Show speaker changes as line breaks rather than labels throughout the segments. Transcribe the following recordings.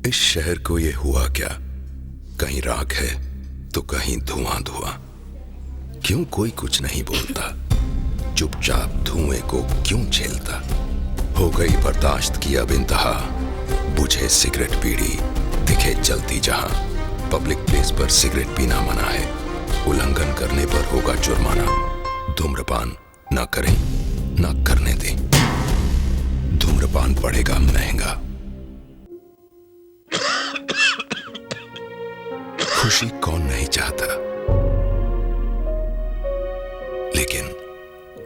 इस शहर को ये हुआ क्या? कहीं राख है तो कहीं धुआं धुआं। क्यों कोई कुछ नहीं बोलता? चुपचाप धुएं को क्यों झेलता? हो गई बर्दाश्त की अब इंतहा। बुझे सिगरेट बीड़ी दिखे जलती जहां। पब्लिक प्लेस पर सिगरेट पीना मना है। उल्लंघन करने पर होगा जुर्माना। धूम्रपान ना करें ना करने दें। धूम्रपान पड़ेगा महंगा। खुशी कौन नहीं चाहता, लेकिन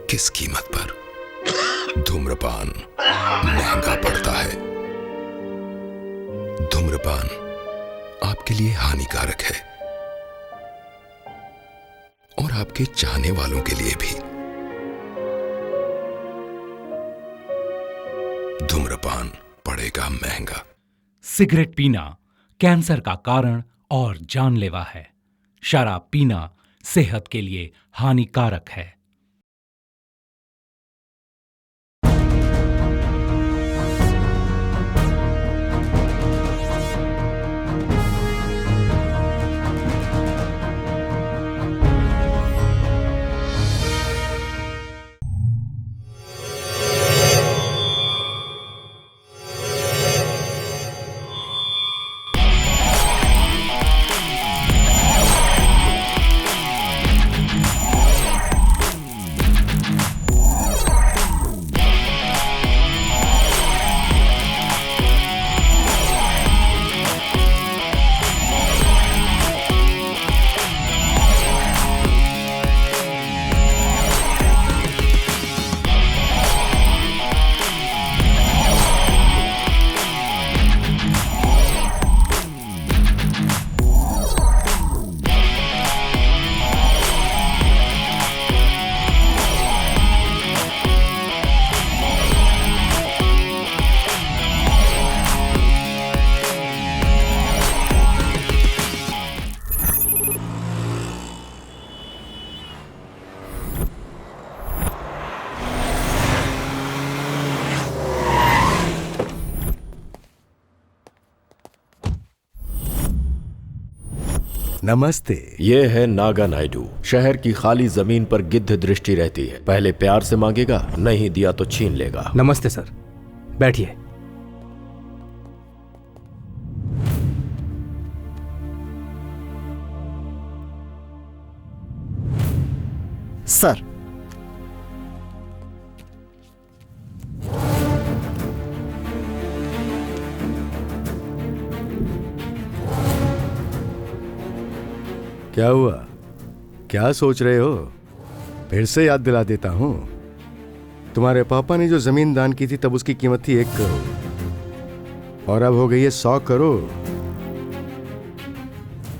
किस कीमत पर? धूम्रपान महंगा पड़ता है। धूम्रपान आपके लिए हानिकारक है और आपके चाहने वालों के लिए भी। धूम्रपान पड़ेगा महंगा।
सिगरेट पीना कैंसर का कारण और जानलेवा है। शराब पीना सेहत के लिए हानिकारक है।
नमस्ते।
ये है नागा नायडू। शहर की खाली जमीन पर गिद्ध दृष्टि रहती है। पहले प्यार से मांगेगा, नहीं दिया तो छीन लेगा।
नमस्ते सर, बैठिए।
सर,
क्या हुआ? क्या सोच रहे हो? फिर से याद दिला देता हूं। तुम्हारे पापा ने जो जमीन दान की थी तब उसकी कीमत थी 1 करोड़ और अब हो गई है 100 करोड़।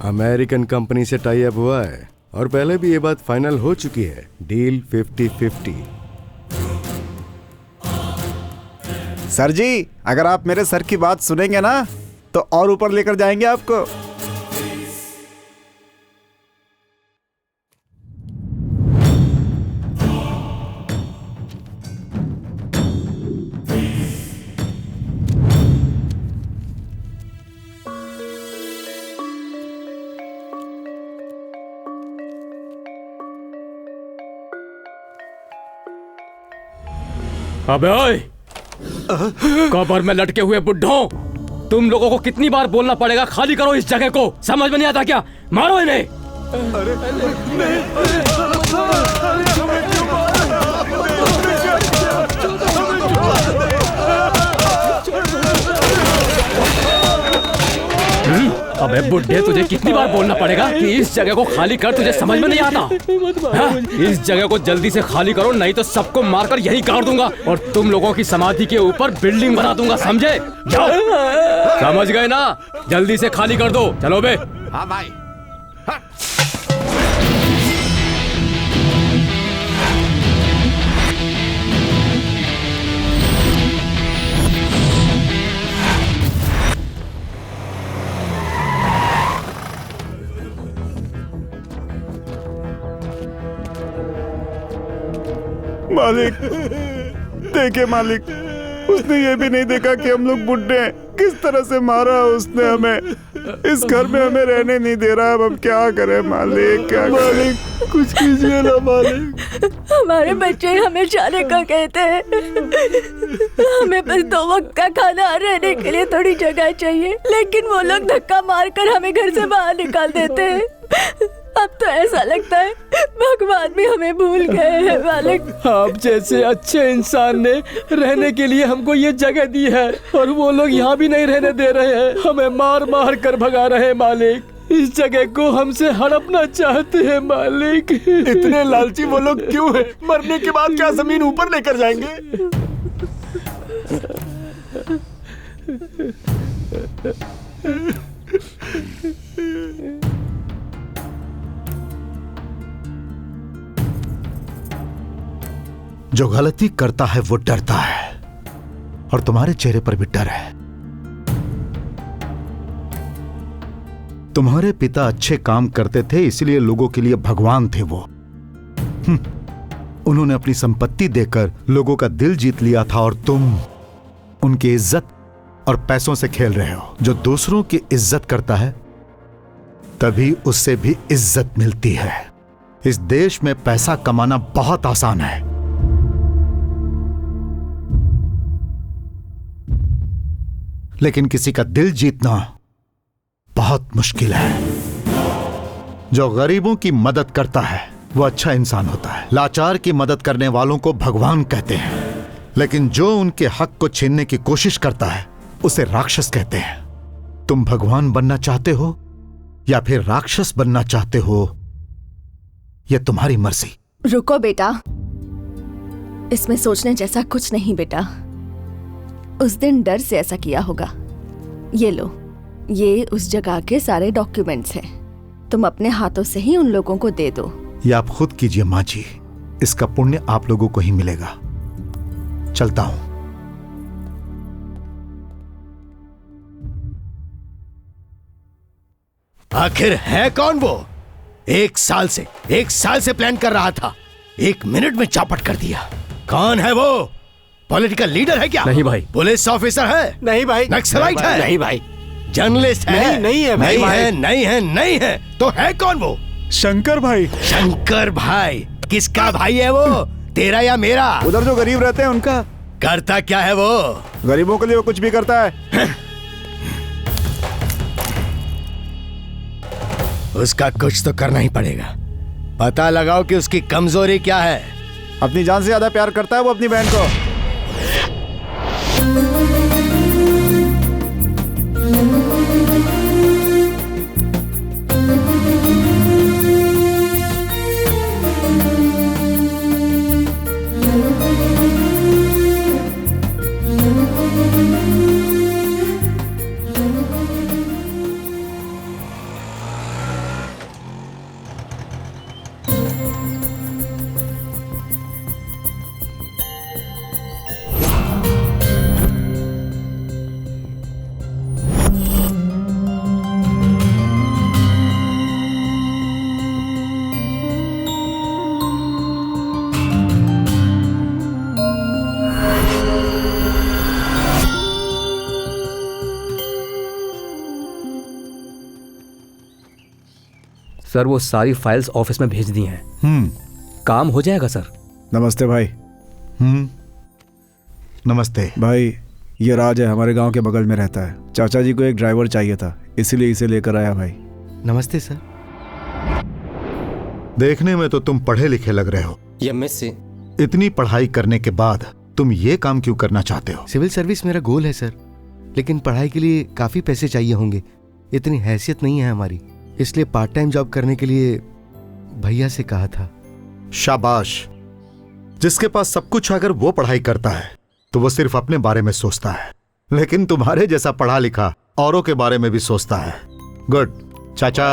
अमेरिकन कंपनी से टाई अप हुआ है और पहले भी ये बात फाइनल हो चुकी है। डील 50-50।
सर जी, अगर आप मेरे सर की बात सुनेंगे ना तो और ऊपर लेकर जाएंगे आपको।
अबे ओए, कब्र में लटके हुए बुड्ढों, तुम लोगों को कितनी बार बोलना पड़ेगा खाली करो इस जगह को? समझ में नहीं आता क्या? मारो इन्हें। अबे बुड्ढे, तुझे कितनी बार बोलना पड़ेगा कि इस जगह को खाली कर? तुझे समझ में नहीं आता? हाँ? इस जगह को जल्दी से खाली करो, नहीं तो सबको मारकर यही गाड़ दूंगा और तुम लोगों की समाधि के ऊपर बिल्डिंग बना दूंगा, समझे? जाओ। समझ गए ना? जल्दी से खाली कर दो। चलो बे।
हाँ भाई। मालिक, देखिए मालिक, उसने ये भी नहीं देखा कि हम लोग बुड्ढे हैं। किस तरह से मारा उसने हमें। इस घर में हमें रहने नहीं दे रहा। अब हम क्या करें मालिक, क्या मालिक, कुछ कीजिए ना मालिक।
हमारे बच्चे हमें जाने का कहते हैं। हमें बस 2 वक्त का खाना और रहने के लिए थोड़ी जगह चाहिए, लेकिन वो लोग धक्का मारकर हमें घर से बाहर निकाल देते हैं। अब तो ऐसा लगता है भगवान भी हमें भूल गए हैं मालिक।
आप जैसे अच्छे इंसान ने रहने के लिए हमको ये जगह दी है और वो लोग यहाँ भी नहीं रहने दे रहे हैं। हमें मार मार कर भगा रहे हैं मालिक। इस जगह को हमसे हड़पना चाहते हैं मालिक।
इतने लालची वो लोग क्यों हैं? मरने के बाद क्या जमीन ऊपर लेकर जाएंगे?
जो गलती करता है वो डरता है, और तुम्हारे चेहरे पर भी डर है। तुम्हारे पिता अच्छे काम करते थे, इसलिए लोगों के लिए भगवान थे वो। उन्होंने अपनी संपत्ति देकर लोगों का दिल जीत लिया था, और तुम उनकी इज्जत और पैसों से खेल रहे हो। जो दूसरों की इज्जत करता है तभी उससे भी इज्जत मिलती है। इस देश में पैसा कमाना बहुत आसान है, लेकिन किसी का दिल जीतना बहुत मुश्किल है। जो गरीबों की मदद करता है वो अच्छा इंसान होता है। लाचार की मदद करने वालों को भगवान कहते हैं, लेकिन जो उनके हक को छीनने की कोशिश करता है उसे राक्षस कहते हैं। तुम भगवान बनना चाहते हो या फिर राक्षस बनना चाहते हो, यह तुम्हारी मर्जी।
रुको बेटा, इसमें सोचने जैसा कुछ नहीं बेटा। उस दिन डर से ऐसा किया होगा। ये लो, ये उस जगह के सारे डॉक्यूमेंट्स हैं। तुम अपने हाथों से ही उन लोगों को दे दो।
ये आप खुद कीजिए माँ जी, इसका पुण्य आप लोगों को ही मिलेगा। चलता हूं।
आखिर है कौन वो? एक साल से प्लान कर रहा था, 1 मिनट में चौपट कर दिया। कौन है वो? पॉलिटिकल लीडर है क्या?
नहीं भाई।
पुलिस ऑफिसर है?
नहीं भाई।
नक्सलाइट है?
नहीं भाई।
जर्नलिस्ट है?
नहीं है भाई।
नहीं है तो है कौन वो?
शंकर भाई।
शंकर भाई? किसका भाई है वो, तेरा या मेरा?
उधर जो गरीब रहते हैं उनका।
करता क्या है वो?
गरीबों के लिए वो कुछ भी करता है।
उसका कुछ तो करना ही पड़ेगा। पता लगाओ कि उसकी कमजोरी क्या है।
अपनी जान से ज्यादा प्यार करता है वो अपनी बहन को।
सर वो सारी फाइल्स ऑफिस में भेज दी हैं। काम हो जाएगा सर।
नमस्ते भाई।
नमस्ते
भाई, ये राज है, हमारे गांव के बगल में रहता है। चाचा जी को एक ड्राइवर चाहिए था, इसीलिए इसे लेकर आया भाई।
नमस्ते सर।
देखने में तो तुम पढ़े लिखे लग रहे हो।
एमएस से।
इतनी पढ़ाई करने के बाद तुम ये काम क्यों करना चाहते हो?
सिविल सर्विस मेरा गोल है सर, लेकिन पढ़ाई के लिए काफी पैसे चाहिए होंगे। इतनी हैसियत नहीं है हमारी, इसलिए पार्ट टाइम जॉब करने के लिए भैया से कहा था।
शाबाश। जिसके पास सब कुछ अगर वो पढ़ाई करता है तो वो सिर्फ अपने बारे में सोचता है, लेकिन तुम्हारे जैसा पढ़ा लिखा औरों के बारे में भी सोचता है। गुड। चाचा,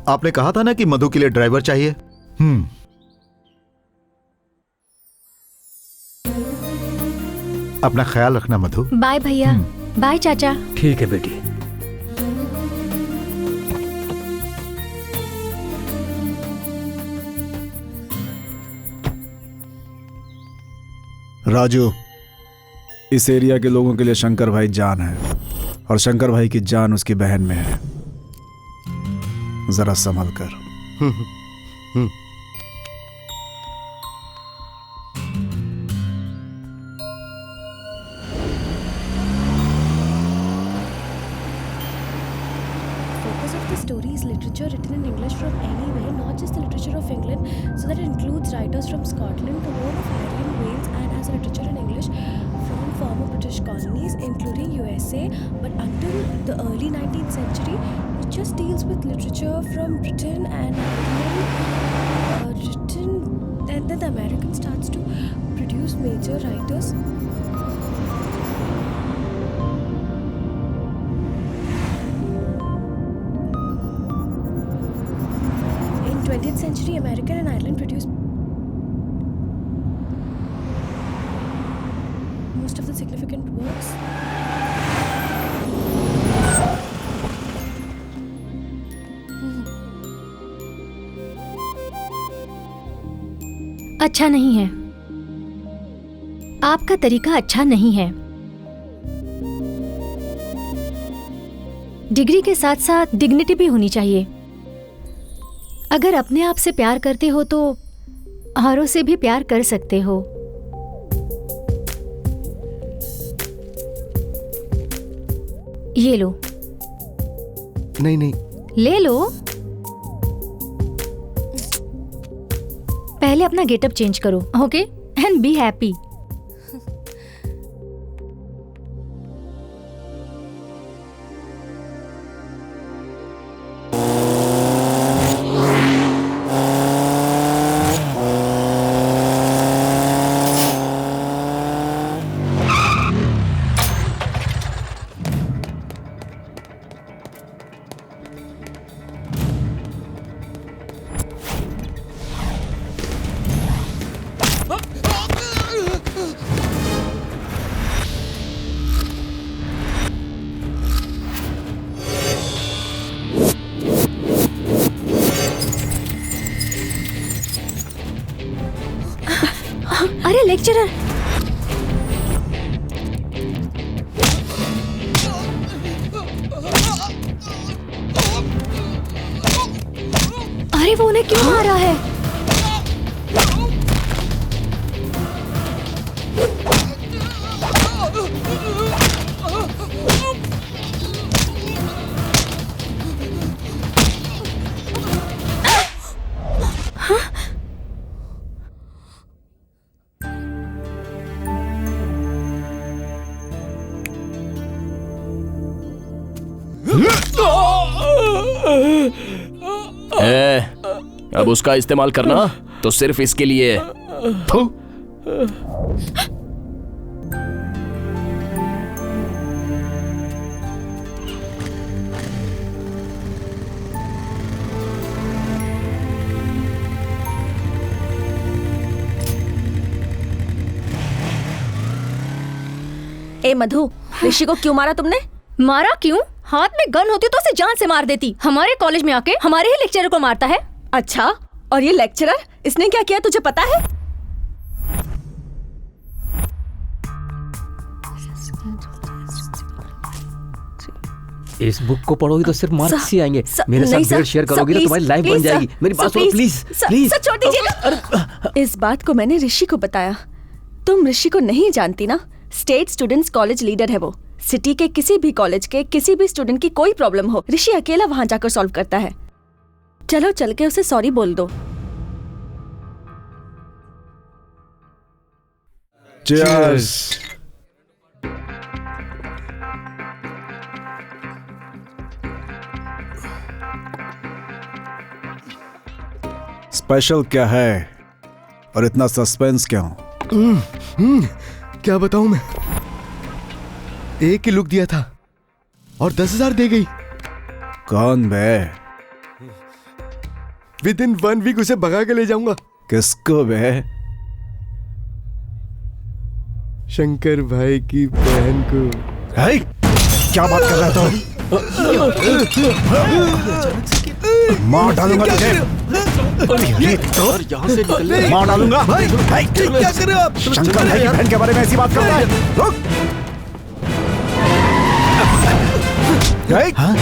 आपने कहा था ना कि मधु के लिए ड्राइवर चाहिए। अपना ख्याल रखना मधु।
बाय भैया। बाय चाचा।
ठीक है बेटी।
राजू,
इस एरिया के लोगों के लिए शंकर भाई जान है और शंकर भाई की जान उसकी बहन में है। जरा संभल कर।
Focus of the story is literature written in English from anywhere, not just the literature of England, so that it includes writers from Scotland, the whole of Ireland, Wales, and as literature in English from former British colonies, including USA. But until the early 19th century, it just deals with literature from Britain and Ireland. Then the American starts to produce major writers. In 20th century, American and Ireland produced most of the significant works.
अच्छा नहीं है, आपका तरीका अच्छा नहीं है। Degree के साथ साथ डिग्निटी भी होनी चाहिए। अगर अपने आप से प्यार करते हो तो औरों से भी प्यार कर सकते हो। ये लो।
नहीं नहीं,
ले लो। पहले अपना गेटअप चेंज करो, ओके? And be happy. अरे लेक्चरर, अरे वो उन्हें क्यों मारा है?
अब उसका इस्तेमाल करना तो सिर्फ इसके लिए।
ए मधु, ऋषि को क्यों मारा तुमने?
मारा क्यों? हाथ में गन होती तो उसे जान से मार देती। हमारे कॉलेज में आके हमारे ही लेक्चरर को मारता है।
अच्छा, और ये लेक्चरर, इसने क्या किया तुझे पता है?
इस बुक को पढ़ोगी तो सिर्फ मार्क्स ही आएंगे। मेरे
नहीं
साथ शेयर करोगी तो तुम्हारी लाइफ बन जाएगी। मेरी बात सुनो प्लीज।
सर छोड़ दीजिएगा। इस बात को मैंने ऋषि को बताया। तुम ऋषि को नहीं जानती ना? स्टेट स्टूडेंट्स कॉलेज लीडर है वो। सिटी के किसी भी कॉलेज के किसी भी स्टूडेंट की कोई प्रॉब्लम हो, ऋषि अकेला वहां जाकर सॉल्व करता है। चलो चल के उसे सॉरी बोल दो।
Cheers. स्पेशल क्या है और इतना सस्पेंस क्यों?
क्या बताऊं मैं? एक ही लुक दिया था और 10,000 दे गई।
कौन बे?
विद इन 1 वीक उसे भगा के ले जाऊंगा।
किसको बे?
शंकर भाई की बहन को।
है? क्या बात कर रहा था? मार डालूंगा तुझे।
यहाँ से निकल।
मार डालूंगा। क्या कर रहे हो आप? शंकर भाई की बहन के बारे में ऐसी बात करता है? रुक।
हाँ?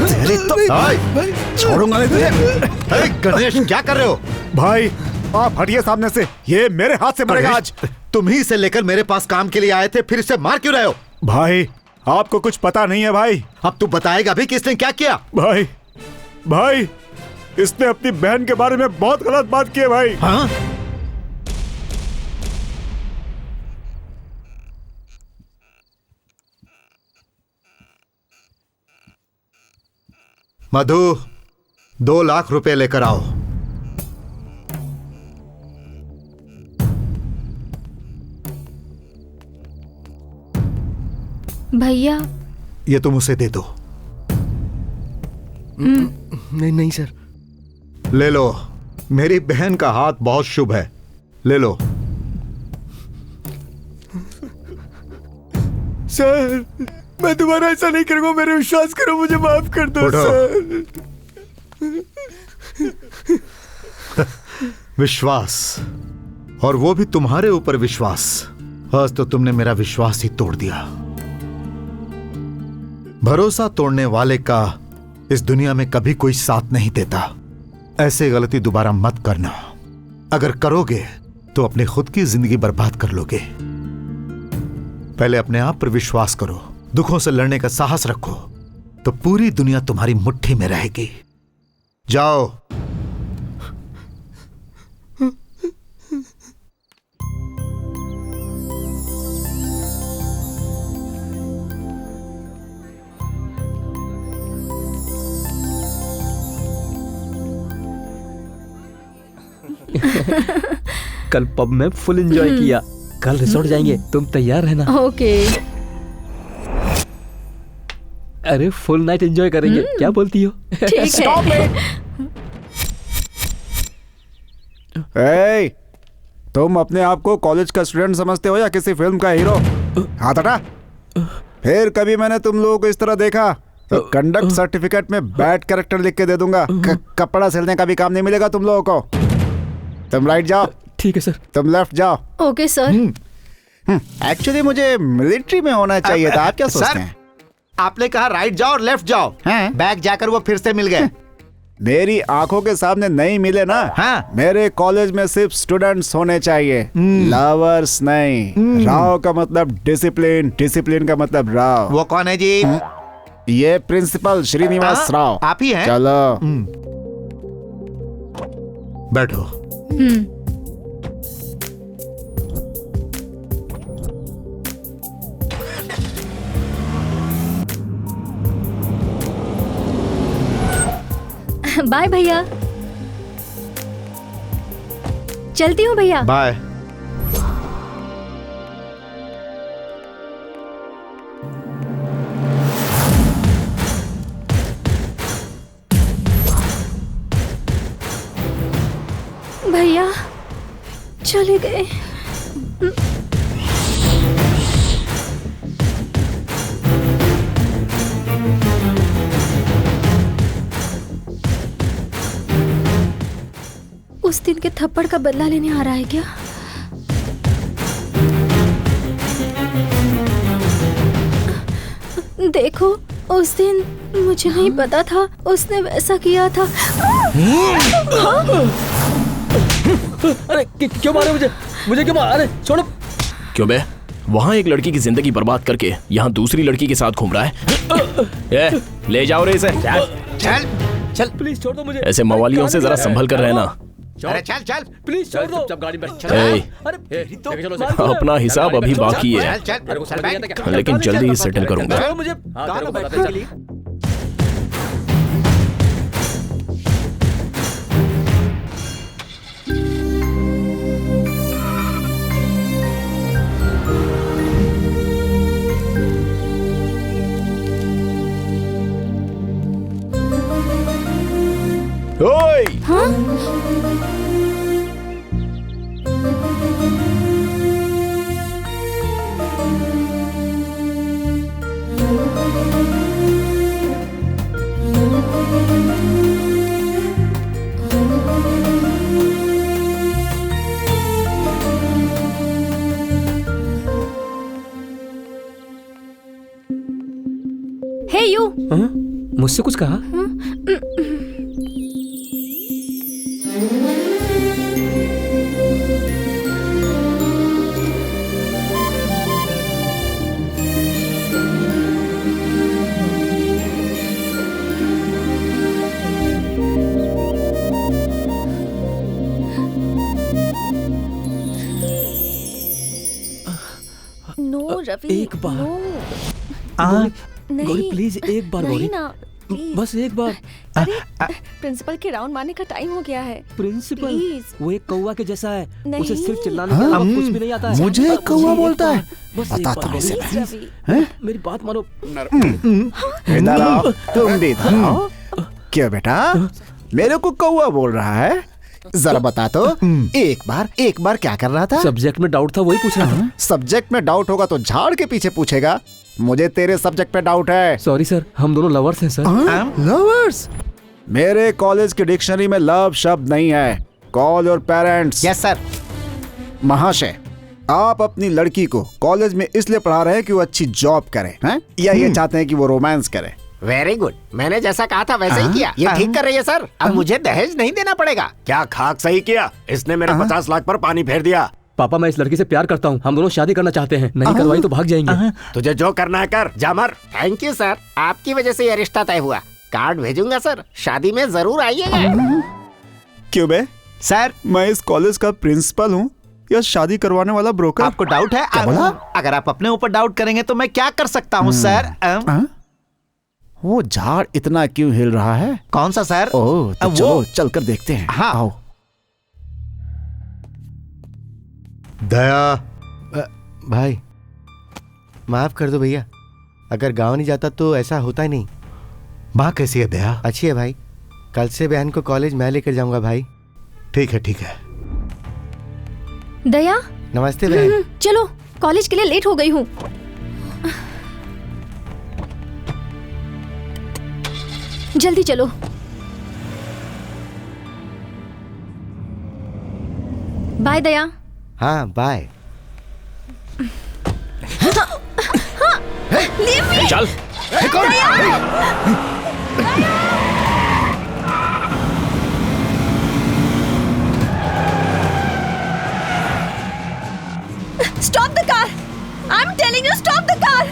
तेरी तो छोड़ूंगा नहीं तुझे। गणेश क्या कर रहे हो?
भाई आप हटिए सामने से, ये मेरे हाथ से मरेगा आज।
तुम ही से लेकर मेरे पास काम के लिए आए थे, फिर इसे मार क्यों रहे हो?
भाई आपको कुछ पता नहीं है भाई।
अब तू बताएगा भी कि इसने क्या किया?
भाई इसने अपनी बहन के बारे में बहुत गलत बात की है भाई।
हाँ? मधु 2 लाख रुपए लेकर आओ।
भैया
ये तुम उसे दे दो।
नहीं सर।
ले लो, मेरी बहन का हाथ बहुत शुभ है, ले लो।
सर मैं दोबारा ऐसा नहीं करूंगा, मेरे विश्वास करो, मुझे माफ कर दो सर।
विश्वास, और वो भी तुम्हारे ऊपर विश्वास। आज तो तुमने मेरा विश्वास ही तोड़ दिया। भरोसा तोड़ने वाले का इस दुनिया में कभी कोई साथ नहीं देता। ऐसे गलती दोबारा मत करना। अगर करोगे तो अपनी खुद की जिंदगी बर्बाद कर लोगे। पहले अपने आप पर विश्वास करो, दुखों से लड़ने का साहस रखो, तो पूरी दुनिया तुम्हारी मुट्ठी में रहेगी। जाओ।
कल पब में फुल एंजॉय किया, कल रिसोर्ट जाएंगे, तुम तैयार रहना।
ओके।
अरे फुल नाइट एंजॉय करेंगे, क्या बोलती हो?
ठीक है।
ए, तुम अपने आप को कॉलेज का स्टूडेंट समझते हो या किसी फिल्म का हीरो? हाथ हटा। फिर कभी मैंने तुम लोगों को इस तरह देखा तो कंडक्ट सर्टिफिकेट में बैड कैरेक्टर लिख के दे दूंगा। कपड़ा सिलने का भी काम नहीं मिलेगा तुम लोगों को। तुम राइट जाओ।
ठीक है सर।
तुम लेफ्ट जाओ।
Okay sir.
एक्चुअली मुझे मिलिट्री में होना चाहिए था, आप क्या सोचते हैं?
आपने कहा राइट जाओ और लेफ्ट जाओ। बैग जाकर वो फिर से मिल गए।
मेरी आंखों के सामने नहीं मिले ना।
हाँ।
मेरे कॉलेज में सिर्फ स्टूडेंट्स होने चाहिए, लवर्स नहीं। राव का मतलब डिसिप्लिन, डिसिप्लिन का मतलब राव।
वो कौन है जी?
ये प्रिंसिपल श्रीनिवास राव।
आप ही हैं?
चलो
बैठो।
बाय भैया। चलती हूँ भैया।
बाय।
भैया चले गए। उस दिन के थप्पड़ का बदला लेने आ रहा है क्या? देखो उस दिन मुझे नहीं पता था उसने वैसा किया था।
अरे क्यों मारे मुझे? मुझे क्यों मारा? अरे छोड़ो।
क्यों बे? वहाँ एक लड़की की जिंदगी बर्बाद करके यहाँ दूसरी लड़की के साथ घूम रहा है। ले जाओ रे इसे।
चल
चल प्लीज छोड़ दो मुझे।
ऐसे मवालियों से जरा संभल कर रहना।
अरे चल चल
प्लीज छोड़ दो। जब गाड़ी में
अपना हिसाब अभी बाकी है, लेकिन जल्दी ही सेटल करूंगा।
मुझे
ओए!
हे यू।
मुझसे कुछ कहा?
नो रवि,
एक बार।
नो।
गौरी
नहीं
प्लीज एक बार,
नहीं
गौरी
ना, प्लीज।
बस एक बार।
प्रिंसिपल के राउंड मारने का टाइम हो गया है।
Principal
please.
वो एक कौवा के जैसा है,
नहीं।
उसे सिर्फ चिल्लाने के अलावा कुछ भी नहीं आता है।
मुझे कौवा बोलता है?
बस एक
बताता
बार,
हूं इसे
गौरी,
मैं।
प्लीज, मेरी बात मानो।
इधर आओ, तुम भी इधर आओ। क्यों बेटा, मेरे को कौवा बोल रहा है? जरा बता तो, एक बार क्या कर रहा था?
सब्जेक्ट में डाउट था, वही पूछ रहा था।
सब्जेक्ट में डाउट होगा तो झाड़ के पीछे पूछेगा। मुझे तेरे सब्जेक्ट पे डाउट है।
सॉरी सर, हम दोनों लवर्स हैं सर।
लवर्स? मेरे कॉलेज की डिक्शनरी में लव शब्द नहीं है। कॉल और पेरेंट्स।
Yes sir.
महाशय, आप अपनी लड़की को कॉलेज में इसलिए पढ़ा रहे हैं कि वो अच्छी जॉब करे, हैं? या ये चाहते हैं कि वो रोमांस करे?
वेरी गुड, मैंने जैसा कहा था वैसा ही किया। ये ठीक कर रही है सर। अब मुझे दहेज नहीं देना पड़ेगा।
क्या खाक सही किया? इसने मेरे 50 लाख पर पानी फेर दिया।
पापा, मैं इस लड़की से प्यार करता हूँ, हम दोनों शादी करना चाहते हैं। नहीं करवाई तो भाग जाएंगे।
तुझे जो करना है कर, जा मर।
थैंक यू सर, आपकी वजह से ये रिश्ता तय हुआ। कार्ड भेजूंगा सर, शादी में जरूर आइएगा।
क्यों बे?
सर,
मैं इस कॉलेज का प्रिंसिपल हूँ या शादी करवाने वाला ब्रोकर?
आपको डाउट है? अगर आप अपने ऊपर डाउट करेंगे तो मैं क्या कर सकता हूँ सर?
वो झाड़ इतना क्यों हिल रहा है?
कौन सा सर?
ओह, तो चलो चल कर देखते हैं।
हाँ।
आओ।
दया भाई, माफ कर दो भैया। अगर गांव नहीं जाता तो ऐसा होता ही नहीं।
माँ कैसी है दया?
अच्छी है भाई। कल से बहन को कॉलेज मैं लेकर जाऊंगा भाई।
ठीक है ठीक है।
दया,
नमस्ते बहन।
चलो, कॉलेज के लिए लेट हो गई हूँ। जल्दी चलो। बाय दया।
हाँ बाय।
चल।
Stop the car! I'm telling you, stop the car!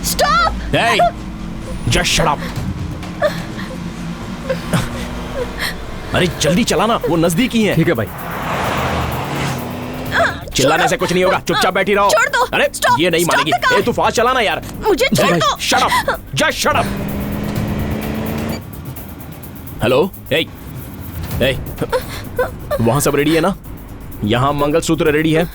Stop!
Hey! Just shut up! अरे जल्दी चलाना, वो नजदीक ही है।
ठीक है भाई।
चिल्लाने से कुछ नहीं होगा, चुपचाप बैठी रहो।
छोड़ दो।
अरे
Stop!
ये नहीं
Stop
मानेगी।
the car!
ए तू फास्ट चलाना यार।
मुझे छोड़ दो।
Shut up! Just shut up! Hello, ए, वहां सब रेडी है ना? यहाँ मंगलसूत्र रेडी है,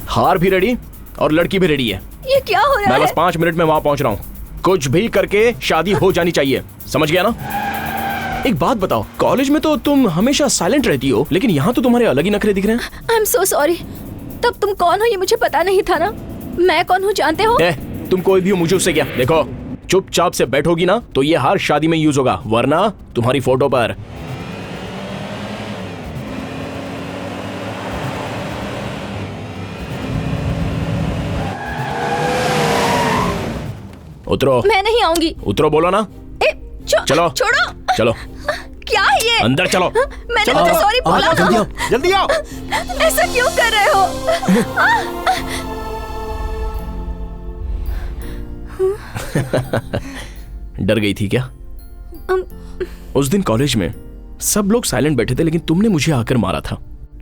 हार भी रेडी और लड़की भी रेडी है।
ये क्या हो रहा
मैं
है?
बस 5 मिनट में वहां पहुंच रहा हूँ। कुछ भी करके शादी हो जानी चाहिए, समझ गया ना? एक बात बताओ, कॉलेज में तो तुम हमेशा साइलेंट रहती हो, लेकिन यहाँ तो तुम्हारे अलग ही नखरे दिख रहे हैं।
I'm so sorry. तब तुम कौन हो ये मुझे पता नहीं था ना। मैं कौन हूँ जानते हो?
तुम कोई भी हो, मुझे उससे क्या? देखो, चुपचाप से बैठोगी ना तो ये हार शादी में यूज होगा, वरना तुम्हारी फोटो पर। उतरो।
मैं नहीं आऊंगी।
उतरो बोलो ना। चलो
छोड़ो।
चलो
क्या है ये?
अंदर चलो।
मैंने तुझे सॉरी बोला था।
जल्दी आओ।
ऐसा क्यों कर रहे हो?
डर गई थी क्या? उस दिन कॉलेज में सब लोग साइलेंट बैठे थे, लेकिन तुमने मुझे आकर मारा था।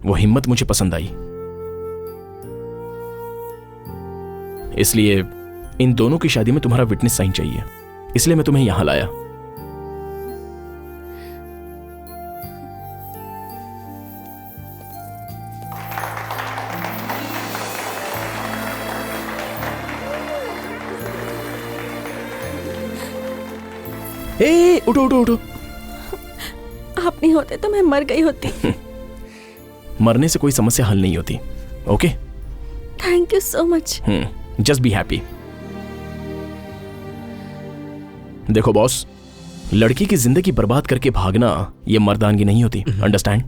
वो हिम्मत मुझे पसंद आई, इसलिए इन दोनों की शादी में तुम्हारा विटनेस साइन चाहिए, इसलिए मैं तुम्हें यहां लाया। ए, उठो उठो उठो।
आप नहीं होते तो मैं मर गई होती।
मरने से कोई समस्या हल नहीं होती। Okay,
thank you so much.
Just be happy. देखो बॉस, लड़की की जिंदगी बर्बाद करके भागना ये मर्दानगी नहीं होती, अंडरस्टैंड?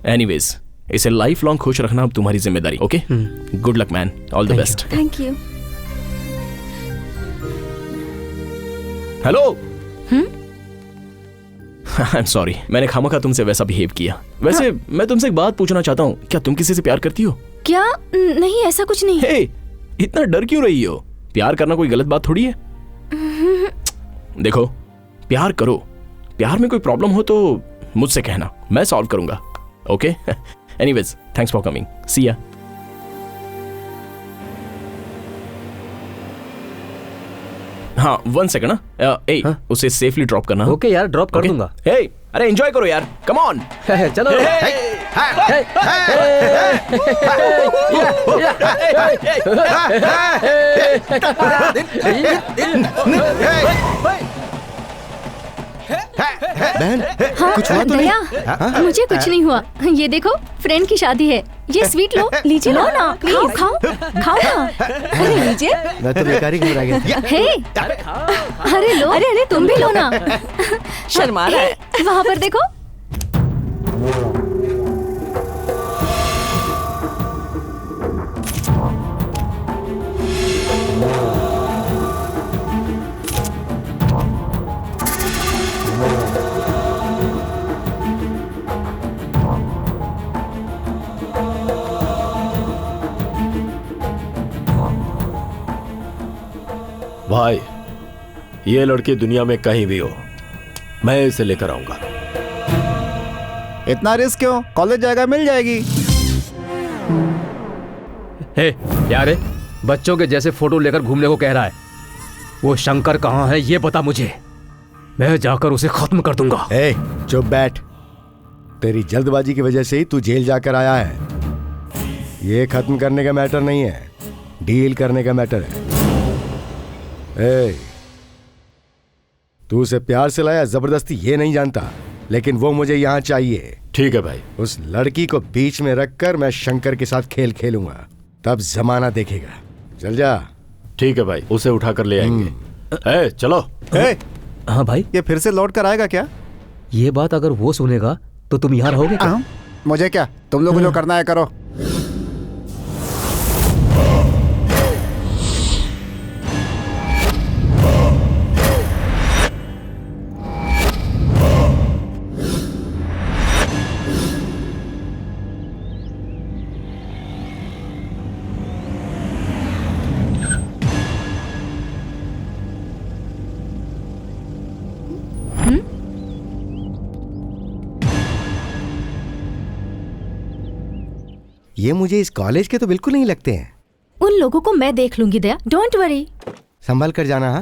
एनीवेज, इसे लाइफ लॉन्ग खुश रखना अब तुम्हारी जिम्मेदारी। Okay, good luck man, all the best.
Thank you.
Hello. I am sorry, मैंने खामखा तुमसे वैसा बिहेव किया। वैसे मैं तुमसे एक बात पूछना चाहता हूँ, क्या तुम किसी से प्यार करती हो?
क्या? नहीं, ऐसा कुछ नहीं।
हे, इतना डर क्यों रही हो? प्यार करना कोई गलत बात थोड़ी है। देखो, प्यार करो, प्यार में कोई प्रॉब्लम हो तो मुझसे कहना, मैं सॉल्व करूंगा। Okay? Anyways, thanks for coming, see ya. हाँ, 1 सेकंड ना। उसे सेफली ड्रॉप करना।
ओके यार, ड्रॉप कर दूंगा।
अरे एंजॉय करो यार, कम ऑन।
चलो।
बहन,
हाँ,
कुछ हुआ तो नहीं?
दया, मुझे कुछ नहीं हुआ। ये देखो, फ्रेंड की शादी है। ये स्वीट लो, लीजिए। लो ना, प्लीज खाओ ना। अरे लीजिए।
मैं तो बेकार ही घबरा गया था।
हे, अरे लो। अरे तुम भी लो ना।
शर्मा रहा है।
वहाँ पर देखो।
भाई, ये लड़की दुनिया में कहीं भी हो, मैं इसे लेकर आऊंगा।
इतना रिस्क क्यों? कॉलेज जाएगा, मिल जाएगी।
हे, क्या रे? बच्चों के जैसे फोटो लेकर घूमने को कह रहा है। वो शंकर कहाँ है ये बता मुझे, मैं जाकर उसे खत्म कर दूंगा।
ए, चुप बैठ। तेरी जल्दबाजी की वजह से ही तू जेल जाकर आया है। ये खत्म करने का मैटर नहीं है, डील करने का मैटर है। ए, तू उसे प्यार से लाया जबरदस्ती ये नहीं जानता, लेकिन वो मुझे यहाँ चाहिए।
ठीक है भाई।
उस लड़की को बीच में रखकर मैं शंकर के साथ खेल खेलूंगा, तब जमाना देखेगा। चल जा।
ठीक है भाई, उसे उठाकर ले आएंगे। ए, चलो।
ए,
हाँ भाई,
ये फिर से लौट कर आएगा क्या?
ये बात अगर वो सुनेगा तो तुम यहाँ रहोगे क्या?
मुझे क्या, तुम लोग जो करना है करो।
ये मुझे इस कॉलेज के तो बिल्कुल नहीं लगते हैं।
उन लोगों को मैं देख लूंगी दया, डोंट वरी।
संभाल कर जाना। हाँ,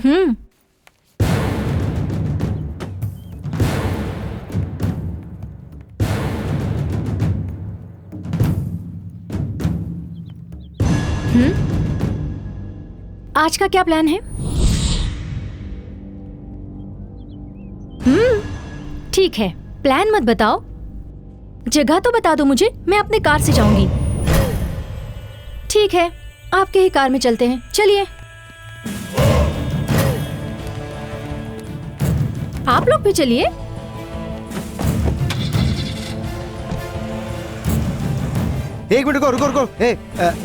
आज का क्या प्लान है? ठीक है, प्लान मत बताओ, जगह तो बता दो मुझे, मैं अपने कार से जाऊंगी। ठीक है, आपके ही कार में चलते हैं, चलिए। आप लोग भी चलिए।
एक मिनट रुको रुको रुको।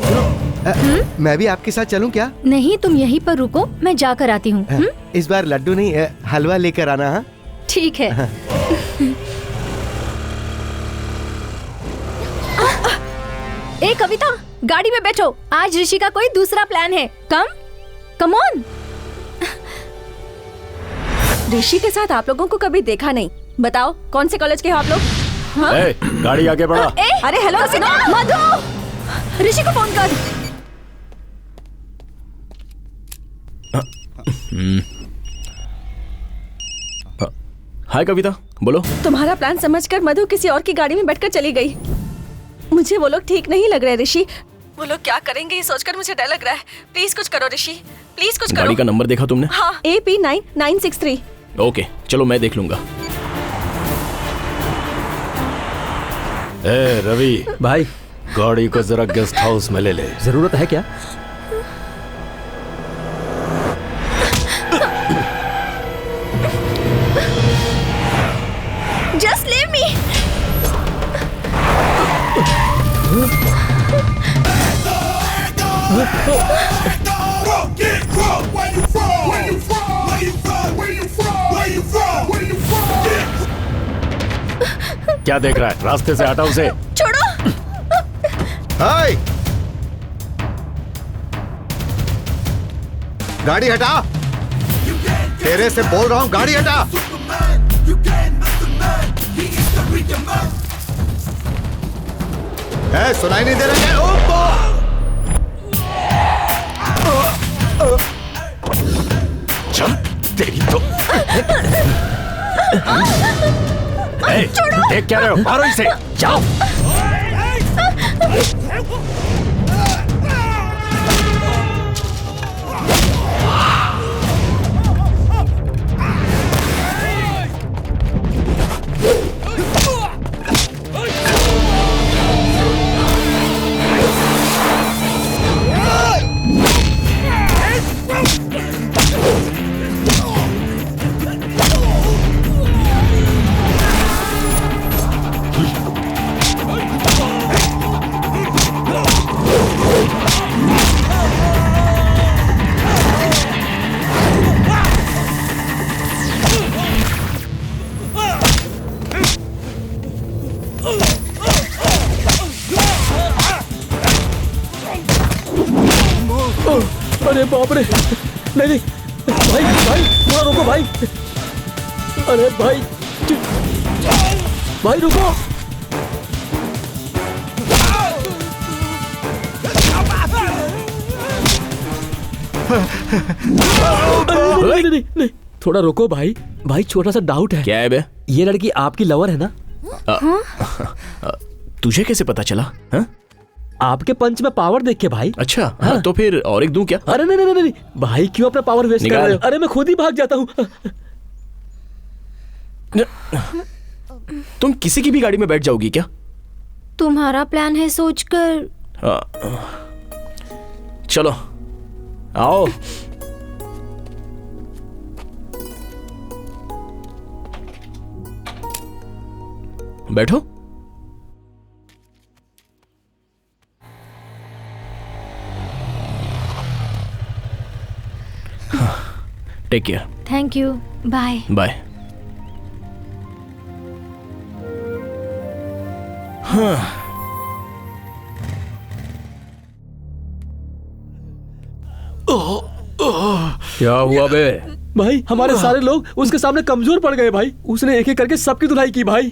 सुनो, मैं भी आपके साथ चलूं क्या?
नहीं, तुम यहीं पर रुको, मैं जाकर आती हूँ।
इस बार लड्डू नहीं, हलवा लेकर आना। हाँ,
ठीक है। ए कविता, गाड़ी में बैठो, आज ऋषि का कोई दूसरा प्लान है। Come on.
ऋषि के साथ आप लोगों को कभी देखा नहीं। बताओ, कौन से कॉलेज के हो आप लोग? हाँ?
ए, गाड़ी आगे बढ़ा।
अरे हेलो, सुनो।
मधु, ऋषि को फोन कर।
हाय कविता, बोलो।
तुम्हारा प्लान समझकर मधु किसी और की गाड़ी में बैठकर चली गई। मुझे वो लोग ठीक नहीं लग रहे ऋषि। वो लोग क्या करेंगे ये सोचकर मुझे डर लग रहा है। प्लीज कुछ करो ऋषि, प्लीज कुछ करो।
गाड़ी का नंबर देखा तुमने?
हाँ, AP9963।
ओके, चलो मैं देख लूंगा।
ए रवि
भाई,
गाड़ी को जरा गेस्ट हाउस में ले ले।
जरूरत है क्या?
Just leave me.
Get crunk, where you from? Where you from? Where you from? Where you from?
क्या देख रहा है? रास्ते से हटा उसे।
छोड़ो।
हाय! गाड़ी हटा। तेरे से बोल रहा हूं, गाड़ी हटा। सुनाई नहीं दे रहा है?
चल तेरी तो। देख क्या रहे हो? मारो इसे। जाओ।
अरे बाप रे, नहीं नहीं भाई भाई थोड़ा रुको भाई। अरे भाई भाई रुको। नहीं, नहीं थोड़ा रुको भाई। भाई छोटा सा डाउट है।
क्या है बे?
ये लड़की आपकी लवर है ना?
तुझे कैसे पता चला? हा?
आपके पंच में पावर देख के भाई।
अच्छा हाँ। तो फिर और एक दूं क्या?
अरे नहीं नहीं नहीं भाई, क्यों अपना पावर वेस्ट कर रहे हो? अरे मैं खुद ही भाग जाता हूँ।
तुम किसी की भी गाड़ी में बैठ जाओगी क्या?
तुम्हारा प्लान है सोचकर।
चलो आओ। बैठो। Take care.
Thank you. Bye
bye. हाँ
क्या हुआ बे? भाई हमारे सारे लोग उसके सामने कमजोर पड़ गए भाई। उसने एक एक करके सबकी धुलाई की भाई।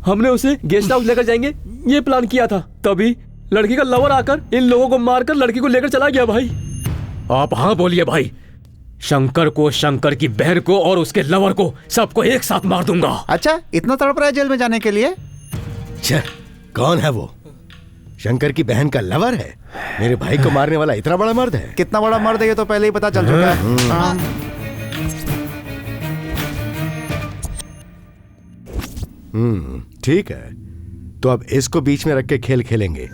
हमने उसे गेस्ट हाउस लेकर जाएंगे ये प्लान किया था, तभी लड़की का लवर आकर इन लोगों को मारकर लड़की को लेकर चला गया भाई। आप हाँ बोलिए भाई। शंकर को, शंकर की बहन को और उसके लवर को, सबको एक साथ मार दूंगा।
अच्छा, इतना तड़प रहा है जेल में जाने के लिए?
कौन है वो? शंकर की बहन का लवर है? मेरे भाई को मारने वाला इतना बड़ा मर्द है?
कितना बड़ा मर्द है ये तो पहले ही पता चल चुका है।
ठीक है, तो अब इसको बीच में रख के खेल खेलेंगे।